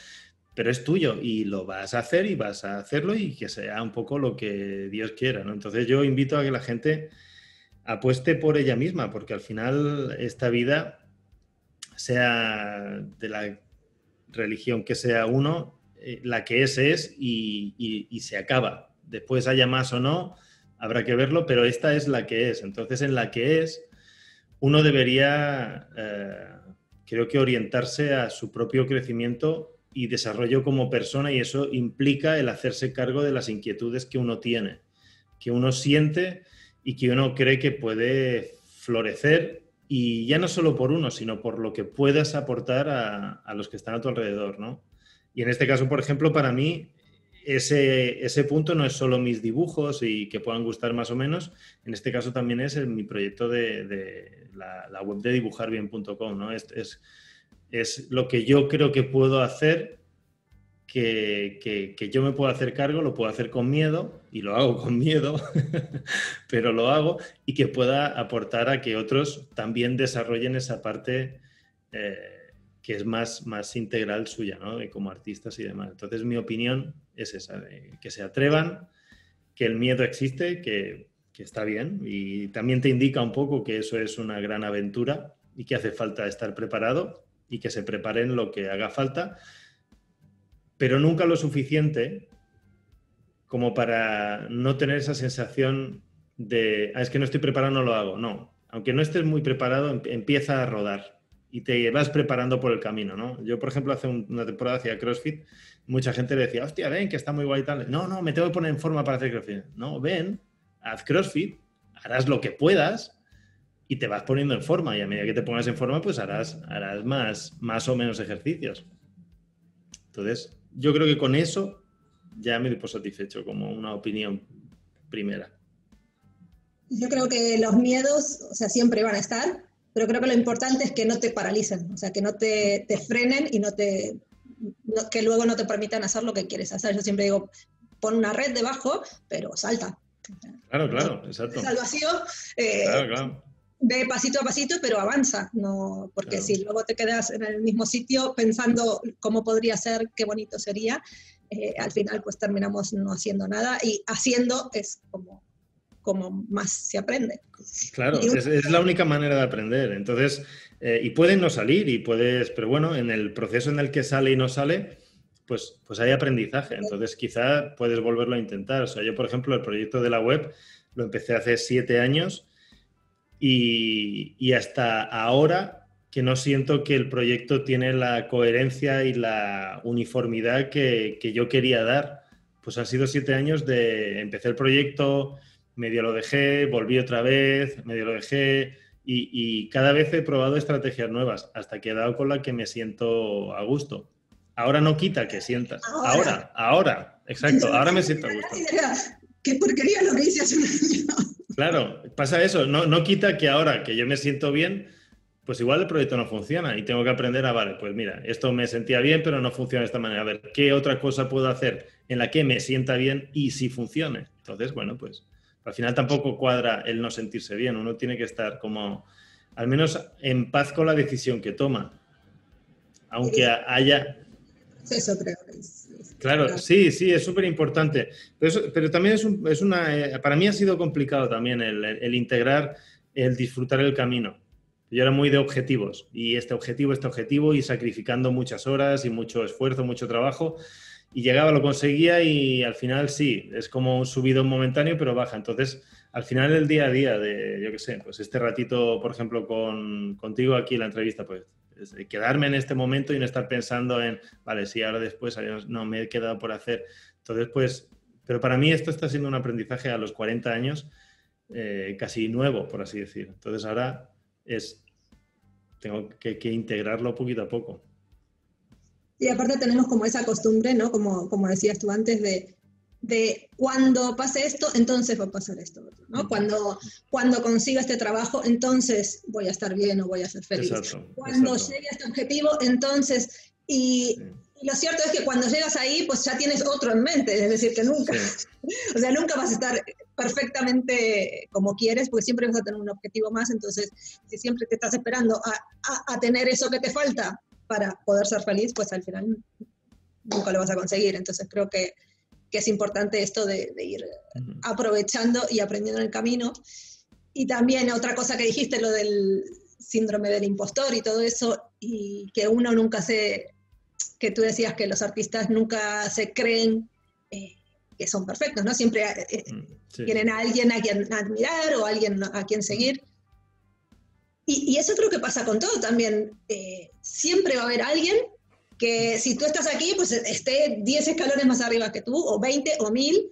pero es tuyo y lo vas a hacer y vas a hacerlo y que sea un poco lo que Dios quiera, ¿no? Entonces yo invito a que la gente apueste por ella misma, porque al final esta vida, sea de la religión que sea uno, la que es y se acaba. Después haya más o no, habrá que verlo, pero esta es la que es. Entonces, en la que es, uno debería creo que orientarse a su propio crecimiento y desarrollo como persona, y eso implica el hacerse cargo de las inquietudes que uno tiene, que uno siente y que uno cree que puede florecer, y ya no solo por uno, sino por lo que puedas aportar a los que están a tu alrededor, ¿no? Y en este caso, por ejemplo, para mí, ese punto no es solo mis dibujos y que puedan gustar más o menos, en este caso también es mi proyecto de la web de dibujarbien.com, ¿no? Es lo que yo creo que puedo hacer, que yo me puedo hacer cargo, lo puedo hacer con miedo, y lo hago con miedo, pero lo hago, y que pueda aportar a que otros también desarrollen esa parte que es más integral suya, ¿no? Como artistas y demás. Entonces, mi opinión es esa, que se atrevan, que el miedo existe, que está bien, y también te indica un poco que eso es una gran aventura y que hace falta estar preparado, y que se preparen lo que haga falta, pero nunca lo suficiente como para no tener esa sensación de, es que no estoy preparado, no lo hago. No, aunque no estés muy preparado, empieza a rodar y te vas preparando por el camino, ¿no? Yo, por ejemplo, hace una temporada hacía CrossFit, mucha gente le decía, hostia, ven, que está muy guay y tal. No, me tengo que poner en forma para hacer CrossFit. No, ven, haz CrossFit, harás lo que puedas y te vas poniendo en forma, y a medida que te pongas en forma, pues harás más o menos ejercicios. Entonces, yo creo que con eso ya me doy por satisfecho, como una opinión primera. Yo creo que los miedos, o sea, siempre van a estar, pero creo que lo importante es que no te paralicen, o sea, que no te frenen y que luego no te permitan hacer lo que quieres hacer. Yo siempre digo, pon una red debajo, pero salta. Claro, exacto. Al vacío, claro. Ve pasito a pasito, pero avanza, no, porque claro. Si luego te quedas en el mismo sitio pensando cómo podría ser, qué bonito sería, al final pues terminamos no haciendo nada, y haciendo es como más se aprende. Claro, es la única manera de aprender. Entonces, y pueden no salir, pero bueno, en el proceso en el que sale y no sale, pues hay aprendizaje. Entonces, quizá puedes volverlo a intentar. O sea, yo, por ejemplo, el proyecto de la web lo empecé hace 7 años, y hasta ahora que no siento que el proyecto tiene la coherencia y la uniformidad que yo quería dar. Pues han sido 7 años de empecé el proyecto, medio lo dejé, volví otra vez, medio lo dejé, y cada vez he probado estrategias nuevas hasta que he dado con la que me siento a gusto. Ahora no quita que sientas. Ahora, exacto, ahora me siento a gusto. Qué porquería lo que hice hace un año. Claro, pasa eso. No quita que ahora que yo me siento bien, pues igual el proyecto no funciona y tengo que aprender vale, pues mira, esto me sentía bien, pero no funciona de esta manera. A ver, ¿qué otra cosa puedo hacer en la que me sienta bien y sí funcione? Entonces, bueno, pues al final tampoco cuadra el no sentirse bien. Uno tiene que estar como, al menos en paz con la decisión que toma. Aunque haya... Eso creo que es. Claro, sí, es súper importante. Pero también para mí ha sido complicado también el integrar, el disfrutar el camino. Yo era muy de objetivos, y este objetivo, y sacrificando muchas horas y mucho esfuerzo, mucho trabajo, y llegaba, lo conseguía, y al final sí, es como un subidón momentáneo, pero baja. Entonces, al final el día a día yo qué sé, pues este ratito, por ejemplo, contigo aquí en la entrevista, pues quedarme en este momento y no estar pensando en, vale, sí, ahora después, no, me he quedado por hacer. Entonces, pues, pero para mí esto está siendo un aprendizaje a los 40 años, casi nuevo, por así decir. Entonces ahora tengo que integrarlo poquito a poco. Y aparte tenemos como esa costumbre, ¿no? Como decías tú antes, de cuando pase esto, entonces va a pasar esto, ¿no? Cuando consiga este trabajo, entonces voy a estar bien o voy a ser feliz. Cuando llegue a este objetivo, entonces... Y lo cierto es que cuando llegas ahí, pues ya tienes otro en mente, es decir, que nunca, o sea, nunca vas a estar perfectamente como quieres, porque siempre vas a tener un objetivo más. Entonces, si siempre te estás esperando a tener eso que te falta para poder ser feliz, pues al final nunca lo vas a conseguir. Entonces creo que es importante esto de ir aprovechando y aprendiendo en el camino. Y también otra cosa que dijiste, lo del síndrome del impostor y todo eso, y que uno nunca que tú decías que los artistas nunca se creen que son perfectos, ¿no? Siempre tienen a alguien a quien admirar o a alguien a quien seguir. Y eso creo que pasa con todo también. Siempre va a haber alguien que si tú estás aquí, pues esté 10 escalones más arriba que tú, o 20, o 1000.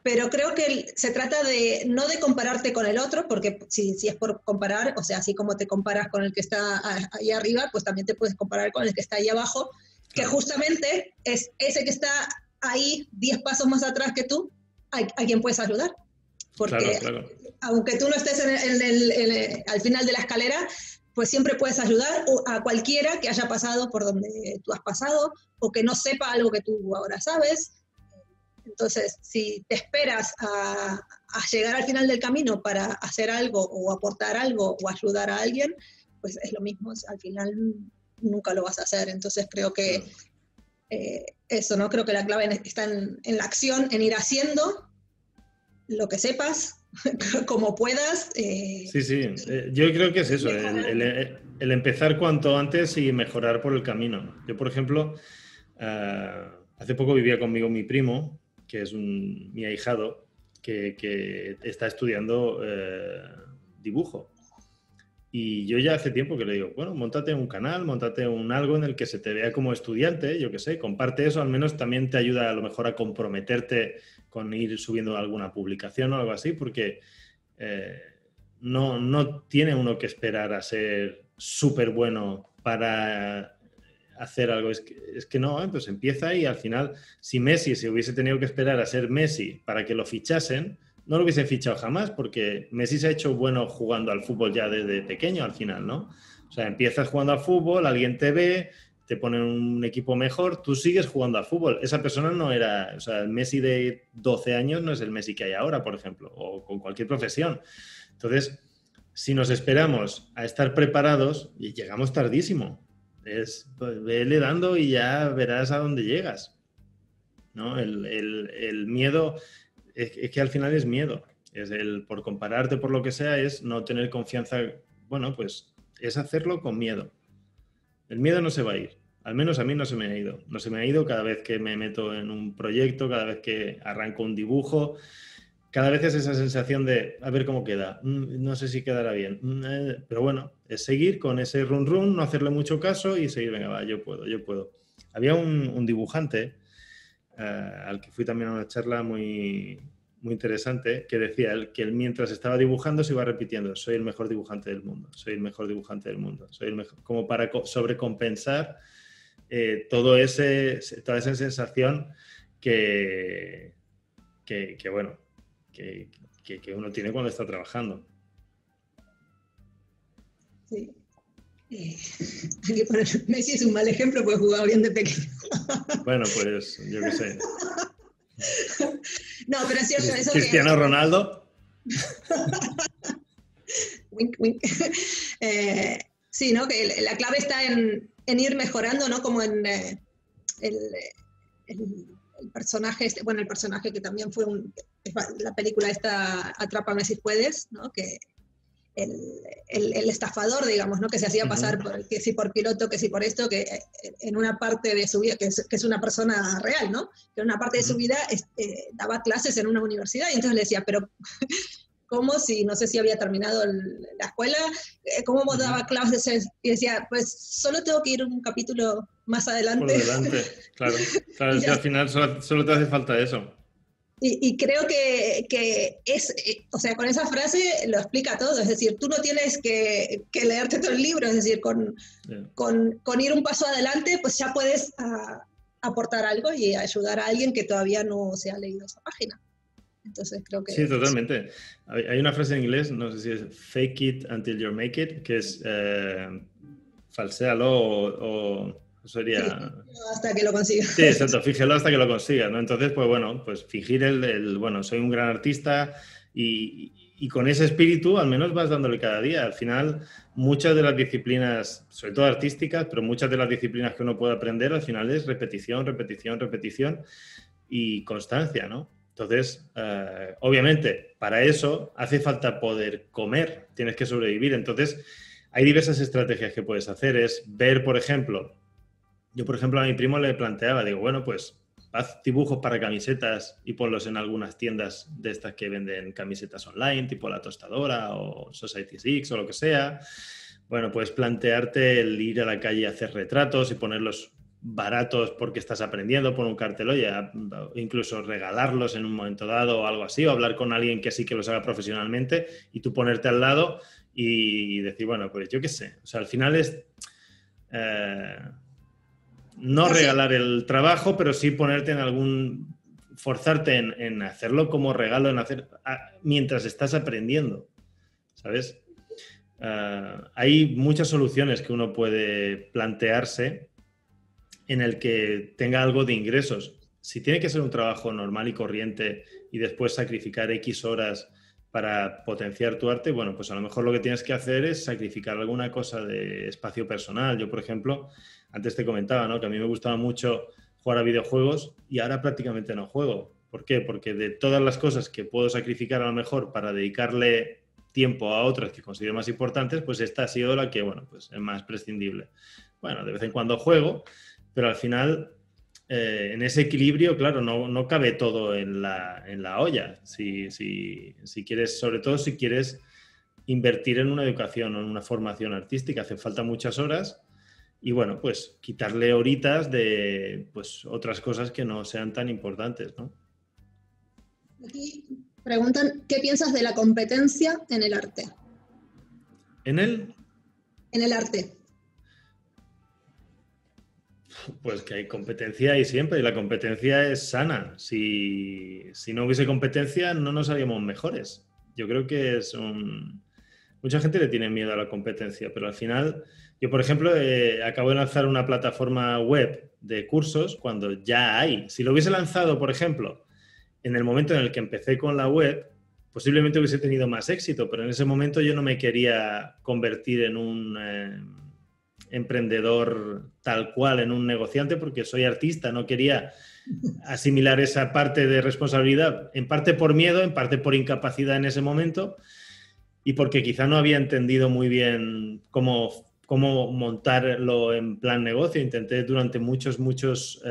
Pero creo que se trata de no de compararte con el otro, porque si es por comparar, o sea, así como te comparas con el que está ahí arriba, pues también te puedes comparar con el que está ahí abajo, que justamente es ese que está ahí 10 pasos más atrás que tú, a quien puedes ayudar. Porque claro. Aunque tú no estés al final de la escalera, pues siempre puedes ayudar a cualquiera que haya pasado por donde tú has pasado, o que no sepa algo que tú ahora sabes. Entonces, si te esperas a llegar al final del camino para hacer algo o aportar algo o ayudar a alguien, pues es lo mismo, al final nunca lo vas a hacer. Entonces creo que eso, ¿no? Creo que la clave está en la acción, en ir haciendo lo que sepas, como puedas. Sí. Yo creo que es eso, el empezar cuanto antes y mejorar por el camino. Yo, por ejemplo, hace poco vivía conmigo mi primo, que es mi ahijado, que está estudiando dibujo. Y yo ya hace tiempo que le digo, bueno, móntate un canal, móntate algo en el que se te vea como estudiante, yo qué sé, comparte eso, al menos también te ayuda a lo mejor a comprometerte con ir subiendo alguna publicación o algo así, porque no tiene uno que esperar a ser súper bueno para hacer algo. Es que no, pues empieza y al final, si Messi se hubiese tenido que esperar a ser Messi para que lo fichasen, no lo hubiesen fichado jamás, porque Messi se ha hecho bueno jugando al fútbol ya desde pequeño al final, ¿no? O sea, empiezas jugando al fútbol, alguien te ve, te ponen un equipo mejor, tú sigues jugando al fútbol. Esa persona no era, o sea, el Messi de 12 años no es el Messi que hay ahora, por ejemplo, o con cualquier profesión. Entonces, si nos esperamos a estar preparados, llegamos tardísimo. Vele dando y ya verás a dónde llegas, ¿no? El miedo es que al final es miedo, por compararte por lo que sea, es no tener confianza. Bueno, pues es hacerlo con miedo. El miedo no se va a ir, al menos a mí no se me ha ido cada vez que me meto en un proyecto, cada vez que arranco un dibujo. Cada vez es esa sensación de a ver cómo queda, no sé si quedará bien, pero bueno, es seguir con ese run, no hacerle mucho caso y seguir, venga, va, yo puedo. Había un dibujante al que fui también a una charla muy, muy interesante, que decía que él mientras estaba dibujando se iba repitiendo, soy el mejor dibujante del mundo, soy el mejor dibujante del mundo, soy el mejor, como para sobrecompensar toda esa sensación que bueno, que uno tiene cuando está trabajando. Sí. Hay que poner, Messi es un mal ejemplo porque jugaba bien de pequeño. Bueno, pues yo qué sé. No, pero es cierto eso. Cristiano Ronaldo. Wink, wink. Sí, ¿no? Que la clave está en ir mejorando, ¿no? Como en el personaje, el personaje que también fue la película esta Atrápame si puedes, ¿no? Que el estafador, digamos, ¿no? Que se hacía pasar que si por piloto, que si por esto, que en una parte de su vida, que es una persona real, ¿no? Que en una parte de su vida daba clases en una universidad y entonces le decía, pero ¿cómo si no sé si había terminado la escuela? ¿Cómo daba clases? Y decía, pues solo tengo que ir un capítulo más adelante. Por delante, claro. Es que al final solo te hace falta eso. Y creo que es, o sea, con esa frase lo explica todo, es decir, tú no tienes que leerte todo el libro, es decir, con ir un paso adelante, pues ya puedes aportar algo y ayudar a alguien que todavía no se ha leído esa página. Entonces creo que... Sí, totalmente. Hay una frase en inglés, no sé si es fake it until you make it, que es falséalo o sería... Sí, hasta que lo consigas. Sí, exacto, fíjelo hasta que lo consigas, ¿no? Entonces, pues bueno, pues fingir bueno, soy un gran artista y con ese espíritu al menos vas dándole cada día. Al final, muchas de las disciplinas, sobre todo artísticas, pero muchas de las disciplinas que uno puede aprender al final es repetición y constancia, ¿no? Entonces, obviamente, para eso hace falta poder comer, tienes que sobrevivir. Entonces, hay diversas estrategias que puedes hacer. Es ver, por ejemplo, yo, por ejemplo, a mi primo le planteaba, digo, bueno, pues haz dibujos para camisetas y ponlos en algunas tiendas de estas que venden camisetas online, tipo La Tostadora o Society6 o lo que sea. Bueno, puedes plantearte el ir a la calle a hacer retratos y ponerlos baratos porque estás aprendiendo, por un cartel, oye, incluso regalarlos en un momento dado o algo así, o hablar con alguien que sí que los haga profesionalmente y tú ponerte al lado y decir, bueno, pues yo qué sé. O sea, al final es no regalar el trabajo, pero sí ponerte en forzarte en hacerlo como regalo, mientras estás aprendiendo, ¿sabes? Hay muchas soluciones que uno puede plantearse en el que tenga algo de ingresos. Si tiene que ser un trabajo normal y corriente y después sacrificar X horas para potenciar tu arte, bueno, pues a lo mejor lo que tienes que hacer es sacrificar alguna cosa de espacio personal. Yo, por ejemplo, antes te comentaba, ¿no?, que a mí me gustaba mucho jugar a videojuegos y ahora prácticamente no juego. ¿Por qué? Porque de todas las cosas que puedo sacrificar a lo mejor para dedicarle tiempo a otras que considero más importantes, pues esta ha sido la que, bueno, pues es más prescindible. Bueno, de vez en cuando juego, pero al final, en ese equilibrio, claro, no cabe todo en la olla. Si quieres, sobre todo si quieres invertir en una educación o en una formación artística, hacen falta muchas horas y, bueno, pues quitarle horitas de pues otras cosas que no sean tan importantes, ¿no? Aquí preguntan, ¿qué piensas de la competencia en el arte? ¿En el? En el arte. Pues que hay competencia y siempre, y la competencia es sana. Si no hubiese competencia, no nos haríamos mejores. Yo creo que mucha gente le tiene miedo a la competencia, pero al final, yo por ejemplo, acabo de lanzar una plataforma web de cursos cuando ya hay. Si lo hubiese lanzado, por ejemplo, en el momento en el que empecé con la web, posiblemente hubiese tenido más éxito, pero en ese momento yo no me quería convertir en un emprendedor tal cual, en un negociante, porque soy artista, no quería asimilar esa parte de responsabilidad, en parte por miedo, en parte por incapacidad en ese momento y porque quizá no había entendido muy bien cómo montarlo en plan negocio. Intenté durante muchos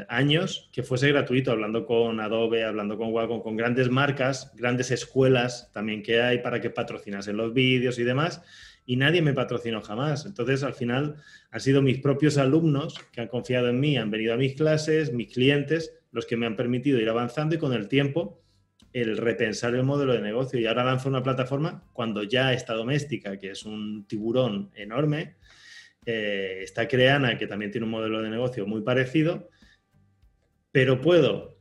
años que fuese gratuito, hablando con Adobe, hablando con Wacom, con grandes marcas, grandes escuelas también que hay para que patrocinasen los vídeos y demás, y nadie me patrocinó jamás. Entonces, al final, han sido mis propios alumnos que han confiado en mí, han venido a mis clases, mis clientes, los que me han permitido ir avanzando y con el tiempo el repensar el modelo de negocio. Y ahora lanzo una plataforma cuando ya está Doméstica, que es un tiburón enorme. Está Creana, que también tiene un modelo de negocio muy parecido, pero puedo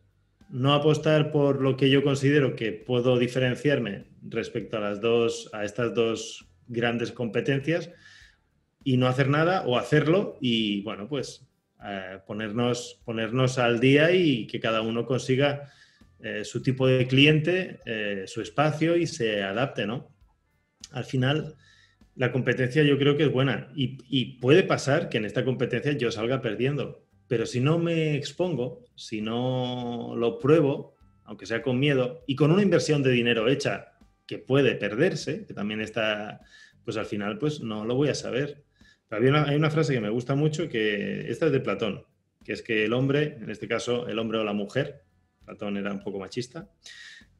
no apostar por lo que yo considero que puedo diferenciarme respecto a estas dos grandes competencias y no hacer nada, o hacerlo y, bueno, pues ponernos al día y que cada uno consiga su tipo de cliente, su espacio y se adapte, ¿no? Al final, la competencia yo creo que es buena y puede pasar que en esta competencia yo salga perdiendo, pero si no me expongo, si no lo pruebo, aunque sea con miedo y con una inversión de dinero hecha que puede perderse, que también está, pues al final pues no lo voy a saber. Pero hay una frase que me gusta mucho, que esta es de Platón, que es que el hombre, en este caso el hombre o la mujer, Platón era un poco machista,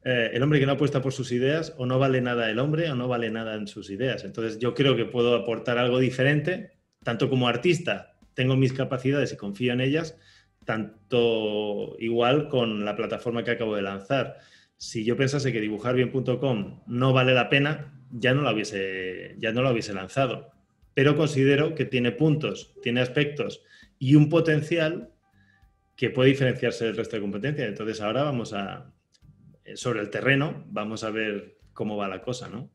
el hombre que no apuesta por sus ideas, o no vale nada el hombre o no vale nada en sus ideas. Entonces yo creo que puedo aportar algo diferente, tanto como artista tengo mis capacidades y confío en ellas, tanto igual con la plataforma que acabo de lanzar. Si yo pensase que dibujarbien.com no vale la pena, ya no la hubiese lanzado. Pero considero que tiene puntos, tiene aspectos y un potencial que puede diferenciarse del resto de competencia. Entonces ahora sobre el terreno, vamos a ver cómo va la cosa, ¿no?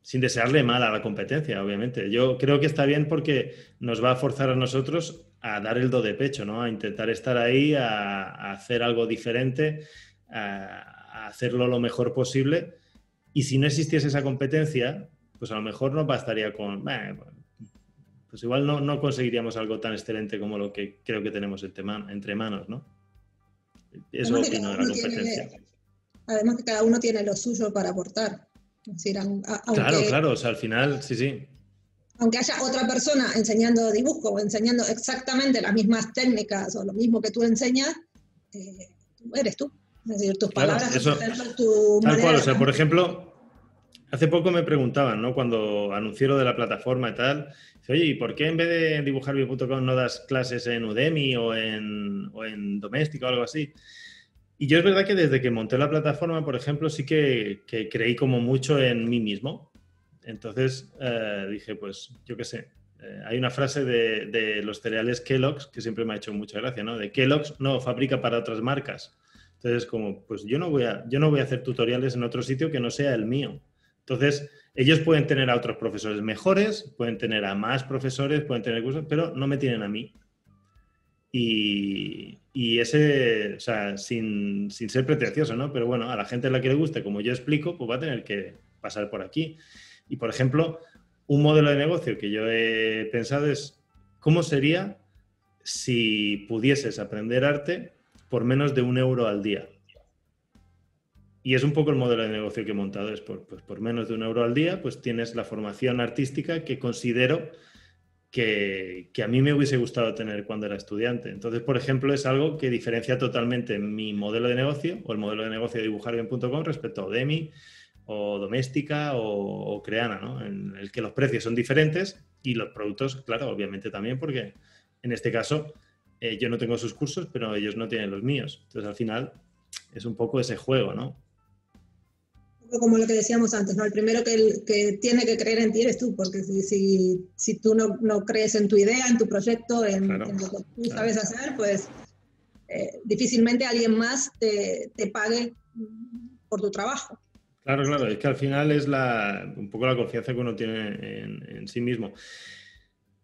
Sin desearle mal a la competencia, obviamente. Yo creo que está bien porque nos va a forzar a nosotros a dar el do de pecho, ¿no? A intentar estar ahí, a hacer algo diferente, a hacerlo lo mejor posible. Y si no existiese esa competencia, pues a lo mejor nos bastaría con... pues igual no conseguiríamos algo tan excelente como lo que creo que tenemos entre manos, ¿no? Eso opino de la competencia. Además que cada uno tiene lo suyo para aportar. Es decir, Claro, o sea, al final, sí. Aunque haya otra persona enseñando dibujo o enseñando exactamente las mismas técnicas o lo mismo que tú enseñas, eres tú. Es decir, tus Claro, palabras, eso, tu tal manera cual. de O sea, por hablar. ejemplo, hace poco me preguntaban, ¿no? Cuando anuncié lo de la plataforma y tal, dice, oye, ¿y por qué en vez de dibujarbion.com no das clases en Udemy o en Doméstica o algo así? Y yo es verdad que desde que monté la plataforma, por ejemplo, sí que creí como mucho en mí mismo. Entonces dije, pues, yo qué sé, hay una frase de los cereales Kellogg's que siempre me ha hecho mucha gracia, ¿no? De Kellogg's no fabrica para otras marcas. Entonces, como, pues yo no voy a hacer tutoriales en otro sitio que no sea el mío. Entonces, ellos pueden tener a otros profesores mejores, pueden tener a más profesores, pueden tener cursos, pero no me tienen a mí. Y ese, o sea, sin ser pretencioso, ¿no? Pero bueno, a la gente a la que le guste, como yo explico, pues va a tener que pasar por aquí. Y, por ejemplo, un modelo de negocio que yo he pensado es, ¿cómo sería si pudieses aprender arte por menos de 1 euro al día? Y es un poco el modelo de negocio que he montado, es pues por menos de 1 euro al día, pues tienes la formación artística que considero que a mí me hubiese gustado tener cuando era estudiante. Entonces, por ejemplo, es algo que diferencia totalmente mi modelo de negocio o el modelo de negocio de dibujarbion.com respecto a Udemy o Doméstica o Creana, ¿no? En el que los precios son diferentes y los productos, claro, obviamente también, porque en este caso yo no tengo sus cursos, pero ellos no tienen los míos. Entonces, al final, es un poco ese juego, ¿no? Como lo que decíamos antes, ¿no? El primero que tiene que creer en ti eres tú, porque si tú no crees en tu idea, en tu proyecto, en Claro, lo que tú claro. sabes hacer, pues difícilmente alguien más te pague por tu trabajo. Claro, claro, es que al final es un poco la confianza que uno tiene en sí mismo.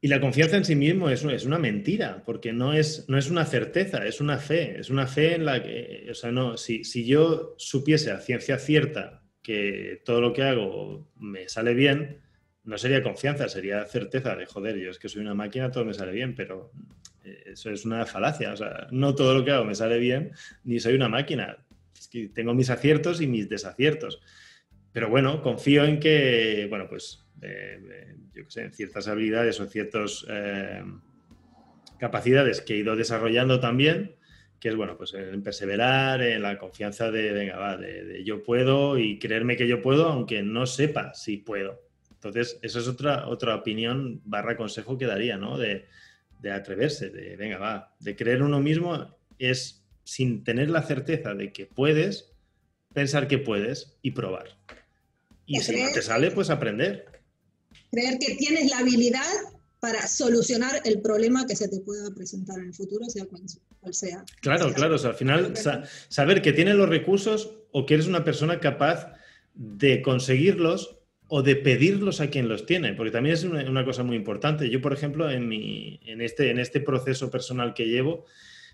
Y la confianza en sí mismo es una mentira, porque no es una certeza, es una fe en la que, o sea, no, si yo supiese a ciencia cierta que todo lo que hago me sale bien, no sería confianza, sería certeza de, joder, yo es que soy una máquina, todo me sale bien, pero eso es una falacia, o sea, no todo lo que hago me sale bien, ni soy una máquina, es que tengo mis aciertos y mis desaciertos. Pero bueno, confío en que, bueno, pues, yo qué sé, en ciertas habilidades o ciertas capacidades que he ido desarrollando también, que es, bueno, pues en perseverar, en la confianza de, venga, va, de yo puedo y creerme que yo puedo, aunque no sepa si puedo. Entonces, eso es otra opinión / consejo que daría, ¿no? De atreverse, de, venga, va, de creer uno mismo es, sin tener la certeza de que puedes, pensar que puedes y probar. Y si no te sale, pues aprender. Creer que tienes la habilidad para solucionar el problema que se te pueda presentar en el futuro, sea cual sea. Claro, claro. O sea, al final, saber que tienes los recursos o que eres una persona capaz de conseguirlos o de pedirlos a quien los tiene, porque también es una cosa muy importante. Yo, por ejemplo, en este proceso personal que llevo,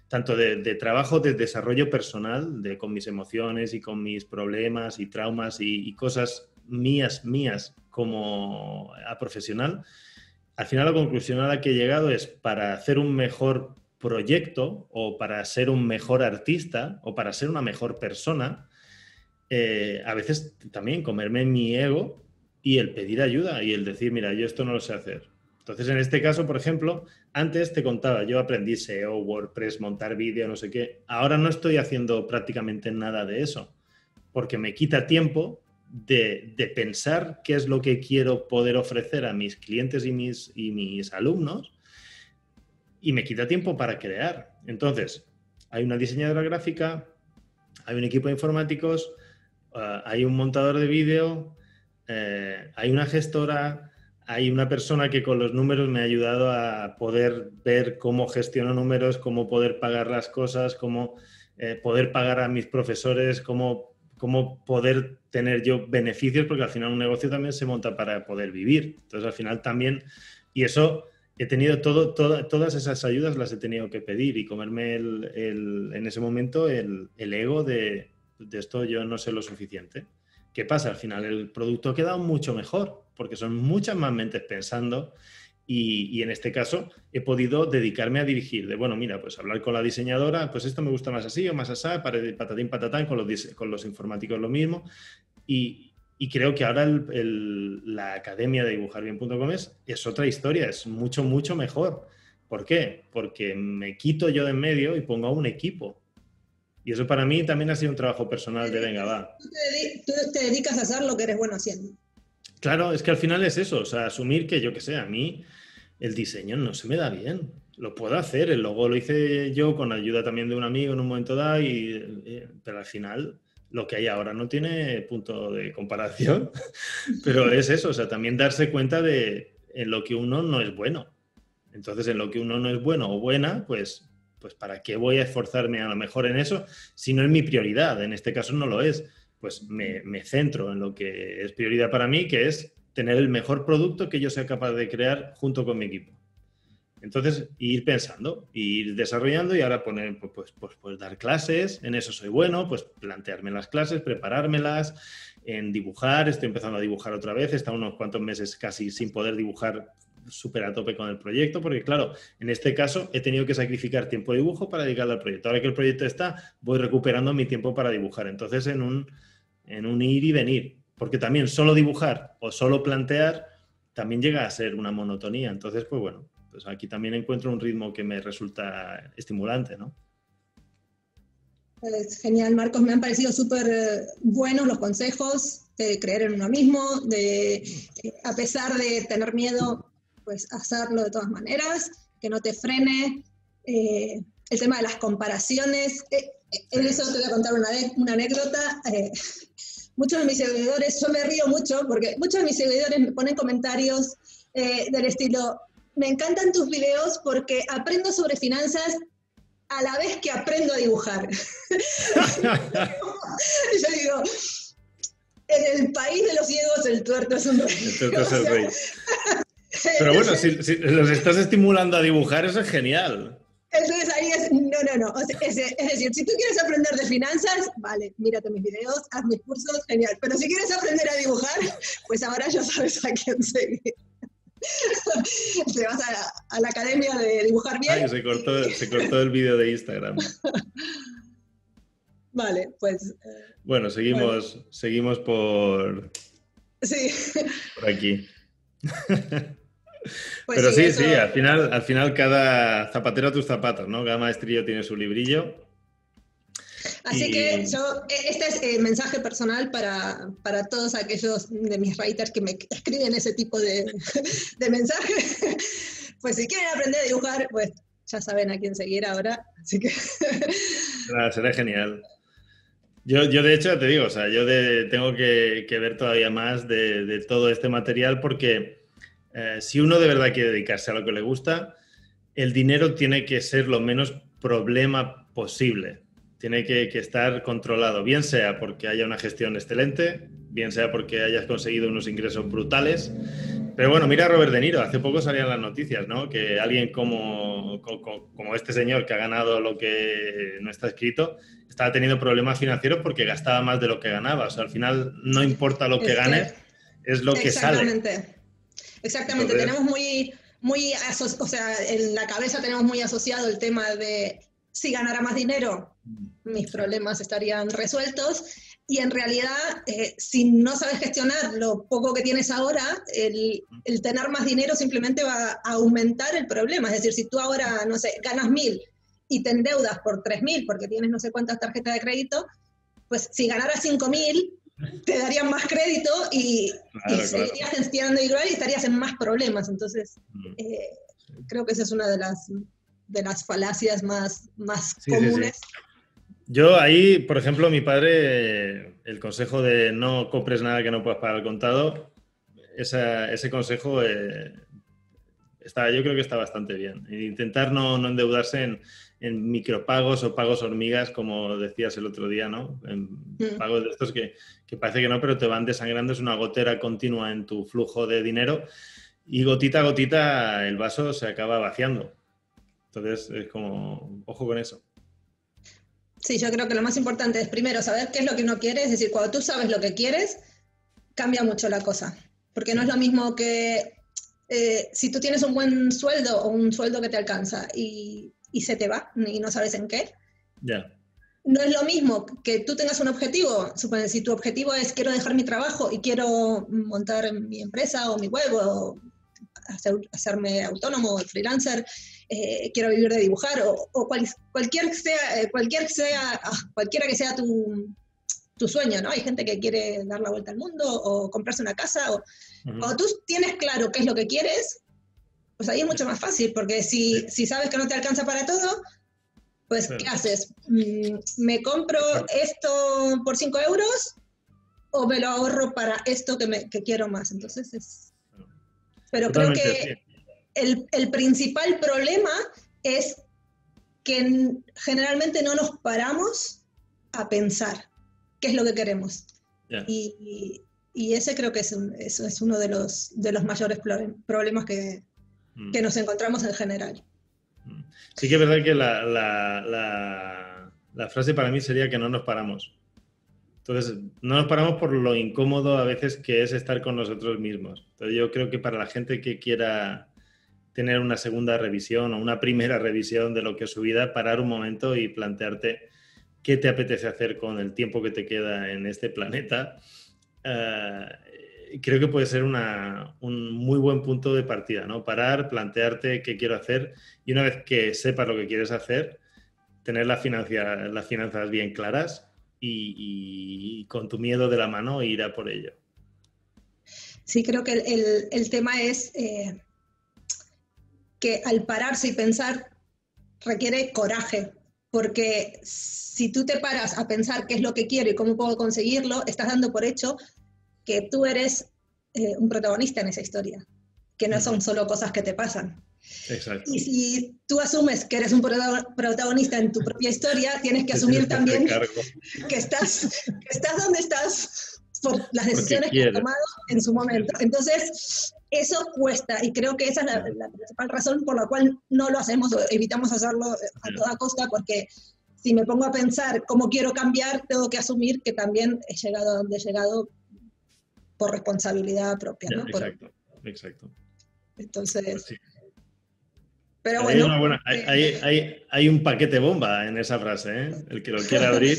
tanto de trabajo, de desarrollo personal, con mis emociones y con mis problemas y traumas y cosas mías, como a profesional, al final la conclusión a la que he llegado es, para hacer un mejor proyecto o para ser un mejor artista o para ser una mejor persona, a veces también comerme mi ego y el pedir ayuda y el decir, mira, yo esto no lo sé hacer. Entonces, en este caso, por ejemplo, antes te contaba, yo aprendí SEO, WordPress, montar vídeo, no sé qué. Ahora no estoy haciendo prácticamente nada de eso, porque me quita tiempo de pensar qué es lo que quiero poder ofrecer a mis clientes y mis alumnos, y me quita tiempo para crear. Entonces, hay una diseñadora gráfica, hay un equipo de informáticos, hay un montador de vídeo, hay una gestora, hay una persona que con los números me ha ayudado a poder ver cómo gestiono números, cómo poder pagar las cosas, cómo poder pagar a mis profesores, cómo poder tener yo beneficios, porque al final un negocio también se monta para poder vivir. Entonces, al final también, y eso he tenido todas esas ayudas las he tenido que pedir y comerme en ese momento el ego de esto yo no sé lo suficiente. ¿Qué pasa? Al final el producto ha quedado mucho mejor porque son muchas más mentes pensando y en este caso he podido dedicarme a dirigir de, bueno, mira, pues hablar con la diseñadora, pues esto me gusta más así o más así, patatín, patatán, con los informáticos lo mismo y creo que ahora la academia de dibujarbion.com es otra historia, es mucho, mucho mejor. ¿Por qué? Porque me quito yo de en medio y pongo a un equipo Y eso para mí también ha sido un trabajo personal de venga, va. Tú te dedicas a hacer lo que eres bueno haciendo. Claro, es que al final es eso, o sea, asumir que yo que sé, a mí el diseño no se me da bien. Lo puedo hacer, el logo lo hice yo con ayuda también de un amigo en un momento dado, pero al final lo que hay ahora no tiene punto de comparación. Pero es eso, o sea, también darse cuenta de en lo que uno no es bueno. Entonces, en lo que uno no es bueno o buena, pues ¿para qué voy a esforzarme a lo mejor en eso si no es mi prioridad? En este caso no lo es. Pues me centro en lo que es prioridad para mí, que es tener el mejor producto que yo sea capaz de crear junto con mi equipo. Entonces, ir pensando, ir desarrollando y ahora poner, pues dar clases, en eso soy bueno, pues plantearme las clases, preparármelas, en dibujar, estoy empezando a dibujar otra vez, he estado unos cuantos meses casi sin poder dibujar súper a tope con el proyecto, porque claro, en este caso he tenido que sacrificar tiempo de dibujo para dedicarle al proyecto. Ahora que el proyecto está, voy recuperando mi tiempo para dibujar. Entonces, en un ir y venir, porque también solo dibujar o solo plantear también llega a ser una monotonía. Entonces, pues bueno, pues aquí también encuentro un ritmo que me resulta estimulante, ¿no? Es genial, Marcos. Me han parecido súper buenos los consejos de creer en uno mismo, de a pesar de tener miedo, pues hacerlo de todas maneras, que no te frene. El tema de las comparaciones. En eso te voy a contar una anécdota. Muchos de mis seguidores, yo me río mucho porque muchos de mis seguidores me ponen comentarios del estilo: me encantan tus videos porque aprendo sobre finanzas a la vez que aprendo a dibujar. Yo digo, en el país de los ciegos el tuerto es un rey. El tuerto es el rey. Pero bueno, si los estás estimulando a dibujar, eso es genial. Entonces ahí es, no. O sea, es decir, si tú quieres aprender de finanzas, vale, mírate mis videos, haz mis cursos, genial. Pero si quieres aprender a dibujar, pues ahora ya sabes a quién seguir. Te vas a la academia de dibujar bien. Ay, se cortó el vídeo de Instagram. Vale, pues... Bueno, seguimos por... Sí. Por aquí. Pues pero sí, sí, al final cada zapatero a tus zapatos, ¿no? Cada maestrillo tiene su librillo. Así que este es mensaje personal para todos aquellos de mis writers que me escriben ese tipo de mensajes. Pues si quieren aprender a dibujar, pues ya saben a quién seguir ahora. Así que... Será genial. Yo de hecho, te digo, o sea, tengo que ver todavía más de todo este material porque si uno de verdad quiere dedicarse a lo que le gusta, el dinero tiene que ser lo menos problema posible. Tiene que estar controlado, bien sea porque haya una gestión excelente, bien sea porque hayas conseguido unos ingresos brutales. Pero bueno, mira a Robert De Niro, hace poco salían las noticias, ¿no? Que alguien como este señor que ha ganado lo que no está escrito, estaba teniendo problemas financieros porque gastaba más de lo que ganaba. O sea, al final no importa lo que ganes, es lo que sale. Exactamente. Entonces, tenemos o sea, en la cabeza tenemos muy asociado el tema de si ganara más dinero, mis problemas estarían resueltos. Y en realidad, si no sabes gestionar lo poco que tienes ahora, el tener más dinero simplemente va a aumentar el problema. Es decir, si tú ahora, no sé, ganas 1.000 y te endeudas por 3.000 porque tienes no sé cuántas tarjetas de crédito, pues si ganaras 5.000, te darían más crédito y seguirías gestionando igual y estarías en más problemas. Entonces, creo que esa es una de las falacias más comunes. Sí. Yo ahí, por ejemplo, mi padre, el consejo de no compres nada que no puedas pagar al contado, ese consejo yo creo que está bastante bien. Intentar no endeudarse en micropagos o pagos hormigas, como decías el otro día, ¿no? En pagos de estos que parece que no, pero te van desangrando, es una gotera continua en tu flujo de dinero y gotita a gotita el vaso se acaba vaciando. Entonces, es como, ojo con eso. Sí, yo creo que lo más importante es primero saber qué es lo que uno quiere, es decir, cuando tú sabes lo que quieres, cambia mucho la cosa, porque no es lo mismo que si tú tienes un buen sueldo o un sueldo que te alcanza y se te va y no sabes en qué. Yeah. No es lo mismo que tú tengas un objetivo. Supongo, si tu objetivo es quiero dejar mi trabajo y quiero montar mi empresa o mi web o hacerme autónomo, freelancer, quiero vivir de dibujar, o cualquiera que sea tu sueño, ¿no? Hay gente que quiere dar la vuelta al mundo o comprarse una casa. Cuando tú tienes claro qué es lo que quieres, pues ahí es mucho más fácil, porque si sabes que no te alcanza para todo, pues ¿qué haces? ¿Me compro esto por 5 euros o me lo ahorro para esto que quiero más? Entonces es... Pero totalmente, creo que el principal problema es que generalmente no nos paramos a pensar qué es lo que queremos. Yeah. Y ese creo que es uno de los mayores problemas que nos encontramos en general. Sí que es verdad que la frase para mí sería que no nos paramos. Entonces, no nos paramos por lo incómodo a veces que es estar con nosotros mismos. Entonces, yo creo que para la gente que quiera tener una segunda revisión o una primera revisión de lo que es su vida, parar un momento y plantearte qué te apetece hacer con el tiempo que te queda en este planeta, creo que puede ser un muy buen punto de partida, ¿no? Parar, plantearte qué quiero hacer y una vez que sepas lo que quieres hacer, tener las finanzas bien claras y con tu miedo de la mano ir a por ello. Sí, creo que el tema es que al pararse y pensar requiere coraje, porque si tú te paras a pensar qué es lo que quiero y cómo puedo conseguirlo, estás dando por hecho que tú eres un protagonista en esa historia, que no son solo cosas que te pasan. Exacto. Y si tú asumes que eres un protagonista en tu propia historia, tienes que asumir también que estás donde estás por las decisiones que has tomado en su momento. Entonces, eso cuesta, y creo que esa es la principal razón por la cual no lo hacemos o evitamos hacerlo a toda costa, porque si me pongo a pensar cómo quiero cambiar, tengo que asumir que también he llegado a donde he llegado por responsabilidad propia, ¿no? Exacto. Entonces... Pues sí. Pero bueno... Hay un paquete bomba en esa frase, ¿eh? El que lo quiera abrir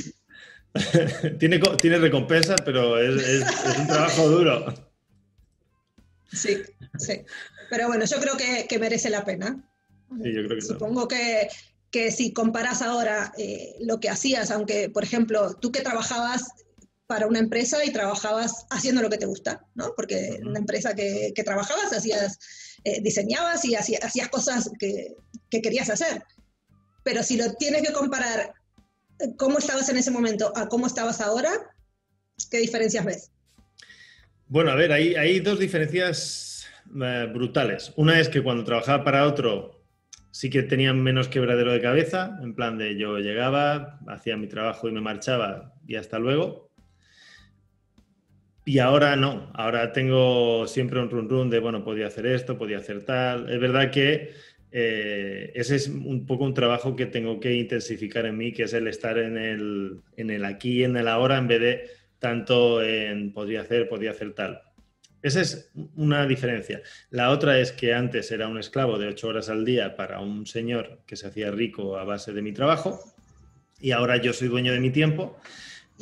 tiene recompensa, pero es un trabajo duro. Sí. Pero bueno, yo creo que merece la pena. Sí, yo creo que Supongo que si comparas ahora lo que hacías, aunque, por ejemplo, tú que trabajabas para una empresa y trabajabas haciendo lo que te gusta, ¿no? Porque en la empresa que trabajabas diseñabas y hacías cosas que querías hacer. Pero si lo tienes que comparar cómo estabas en ese momento a cómo estabas ahora, ¿qué diferencias ves? Bueno, a ver, hay dos diferencias brutales. Una es que cuando trabajaba para otro sí que tenía menos quebradero de cabeza, en plan de yo llegaba, hacía mi trabajo y me marchaba y hasta luego. Y ahora no, ahora tengo siempre un run de, bueno, podía hacer esto, podía hacer tal. Es verdad que ese es un poco un trabajo que tengo que intensificar en mí, que es el estar en el aquí y en el ahora, en vez de tanto en podría hacer tal. Esa es una diferencia. La otra es que antes era un esclavo de 8 horas al día para un señor que se hacía rico a base de mi trabajo y ahora yo soy dueño de mi tiempo.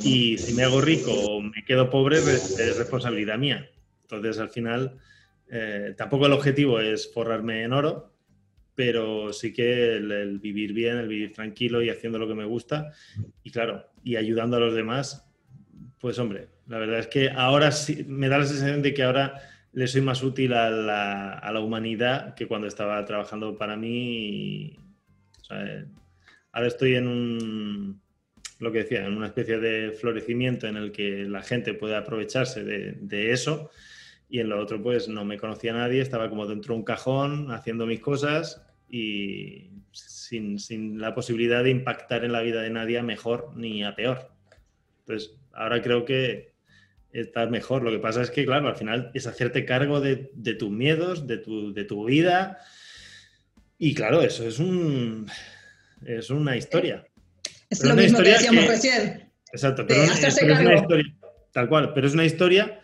Y si me hago rico o me quedo pobre, es responsabilidad mía. Entonces, al final, tampoco el objetivo es forrarme en oro, pero sí que el vivir bien, el vivir tranquilo y haciendo lo que me gusta. Y claro, y ayudando a los demás, pues hombre, la verdad es que ahora sí me da la sensación de que ahora le soy más útil a la humanidad que cuando estaba trabajando para mí. O sea, ahora estoy en lo que decía, en una especie de florecimiento en el que la gente puede aprovecharse de eso, y en lo otro pues no me conocía a nadie, estaba como dentro de un cajón haciendo mis cosas y sin la posibilidad de impactar en la vida de nadie a mejor ni a peor. Entonces, ahora creo que está mejor. Lo que pasa es que, claro, al final es hacerte cargo de tus miedos, de tu vida, y claro, eso es una historia. Es lo mismo que decíamos recién. Exacto, pero es una historia, tal cual, pero es una historia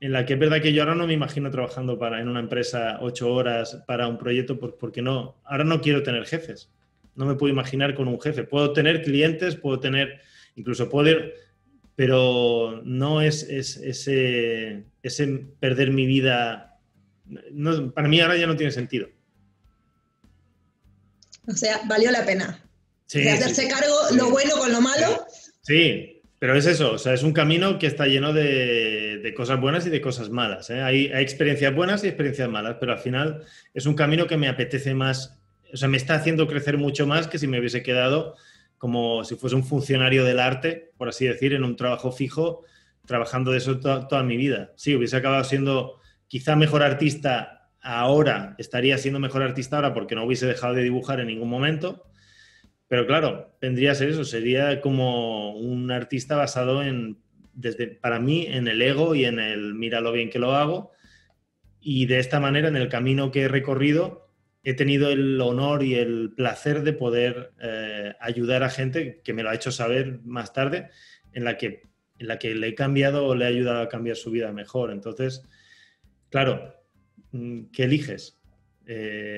en la que es verdad que yo ahora no me imagino trabajando en una empresa 8 horas para un proyecto, porque no, ahora no quiero tener jefes. No me puedo imaginar con un jefe. Puedo tener clientes, incluso poder, pero no es ese perder mi vida no, para mí ahora ya no tiene sentido. O sea, valió la pena. Sí, de hacerse cargo lo bueno con lo malo. Sí, pero es eso, o sea, es un camino que está lleno de cosas buenas y de cosas malas, ¿eh? Hay experiencias buenas y experiencias malas, pero al final es un camino que me apetece más, o sea, me está haciendo crecer mucho más que si me hubiese quedado como si fuese un funcionario del arte, por así decir, en un trabajo fijo, trabajando de eso toda mi vida. Sí, hubiese acabado siendo quizá mejor artista ahora, estaría siendo mejor artista ahora porque no hubiese dejado de dibujar en ningún momento. Pero claro, vendría a ser eso, sería como un artista basado para mí, en el ego y en el mira lo bien que lo hago. Y de esta manera, en el camino que he recorrido, he tenido el honor y el placer de poder ayudar a gente que me lo ha hecho saber más tarde, en la que le he cambiado o le he ayudado a cambiar su vida mejor. Entonces, claro, ¿qué eliges?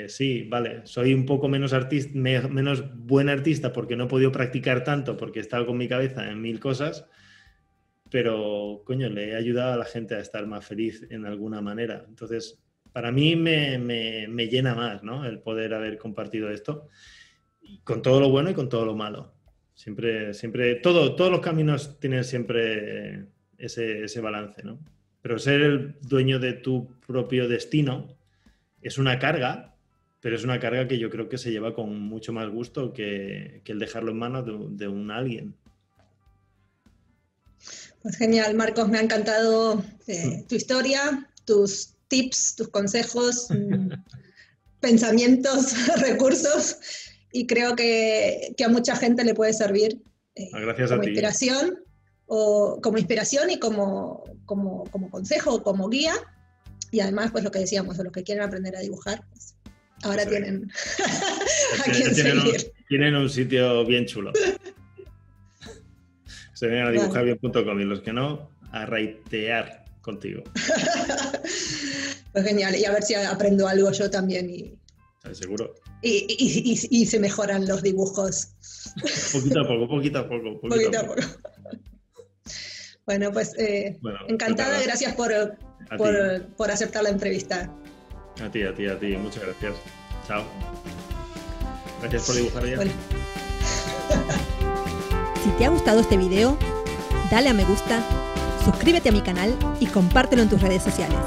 Sí, vale, soy un poco menos buen artista porque no he podido practicar tanto, porque he estado con mi cabeza en 1000 cosas, pero, coño, le he ayudado a la gente a estar más feliz en alguna manera. Entonces, para mí me llena más, ¿no? El poder haber compartido esto, con todo lo bueno y con todo lo malo. Siempre, todos los caminos tienen siempre ese balance, ¿no? Pero ser el dueño de tu propio destino es una carga, pero es una carga que yo creo que se lleva con mucho más gusto que el dejarlo en manos de un alguien. Pues genial, Marcos, me ha encantado tu historia, tus tips, tus consejos, pensamientos, recursos, y creo que a mucha gente le puede servir Gracias como a ti. inspiración, o como inspiración y como consejo, como guía. Y además, pues lo que decíamos, los que quieren aprender a dibujar, pues ahora sí tienen a quién seguir. Tienen un sitio bien chulo. Se ven a dibujarbién.com y los que no, a raitear contigo. Pues genial, y a ver si aprendo algo yo también. Seguro. Y se mejoran los dibujos. Poquito a poco. Bueno, pues encantada, gracias por aceptar la entrevista. A ti, muchas gracias. Chao. Gracias por dibujar ya. Bueno. Si te ha gustado este video, dale a me gusta, suscríbete a mi canal y compártelo en tus redes sociales.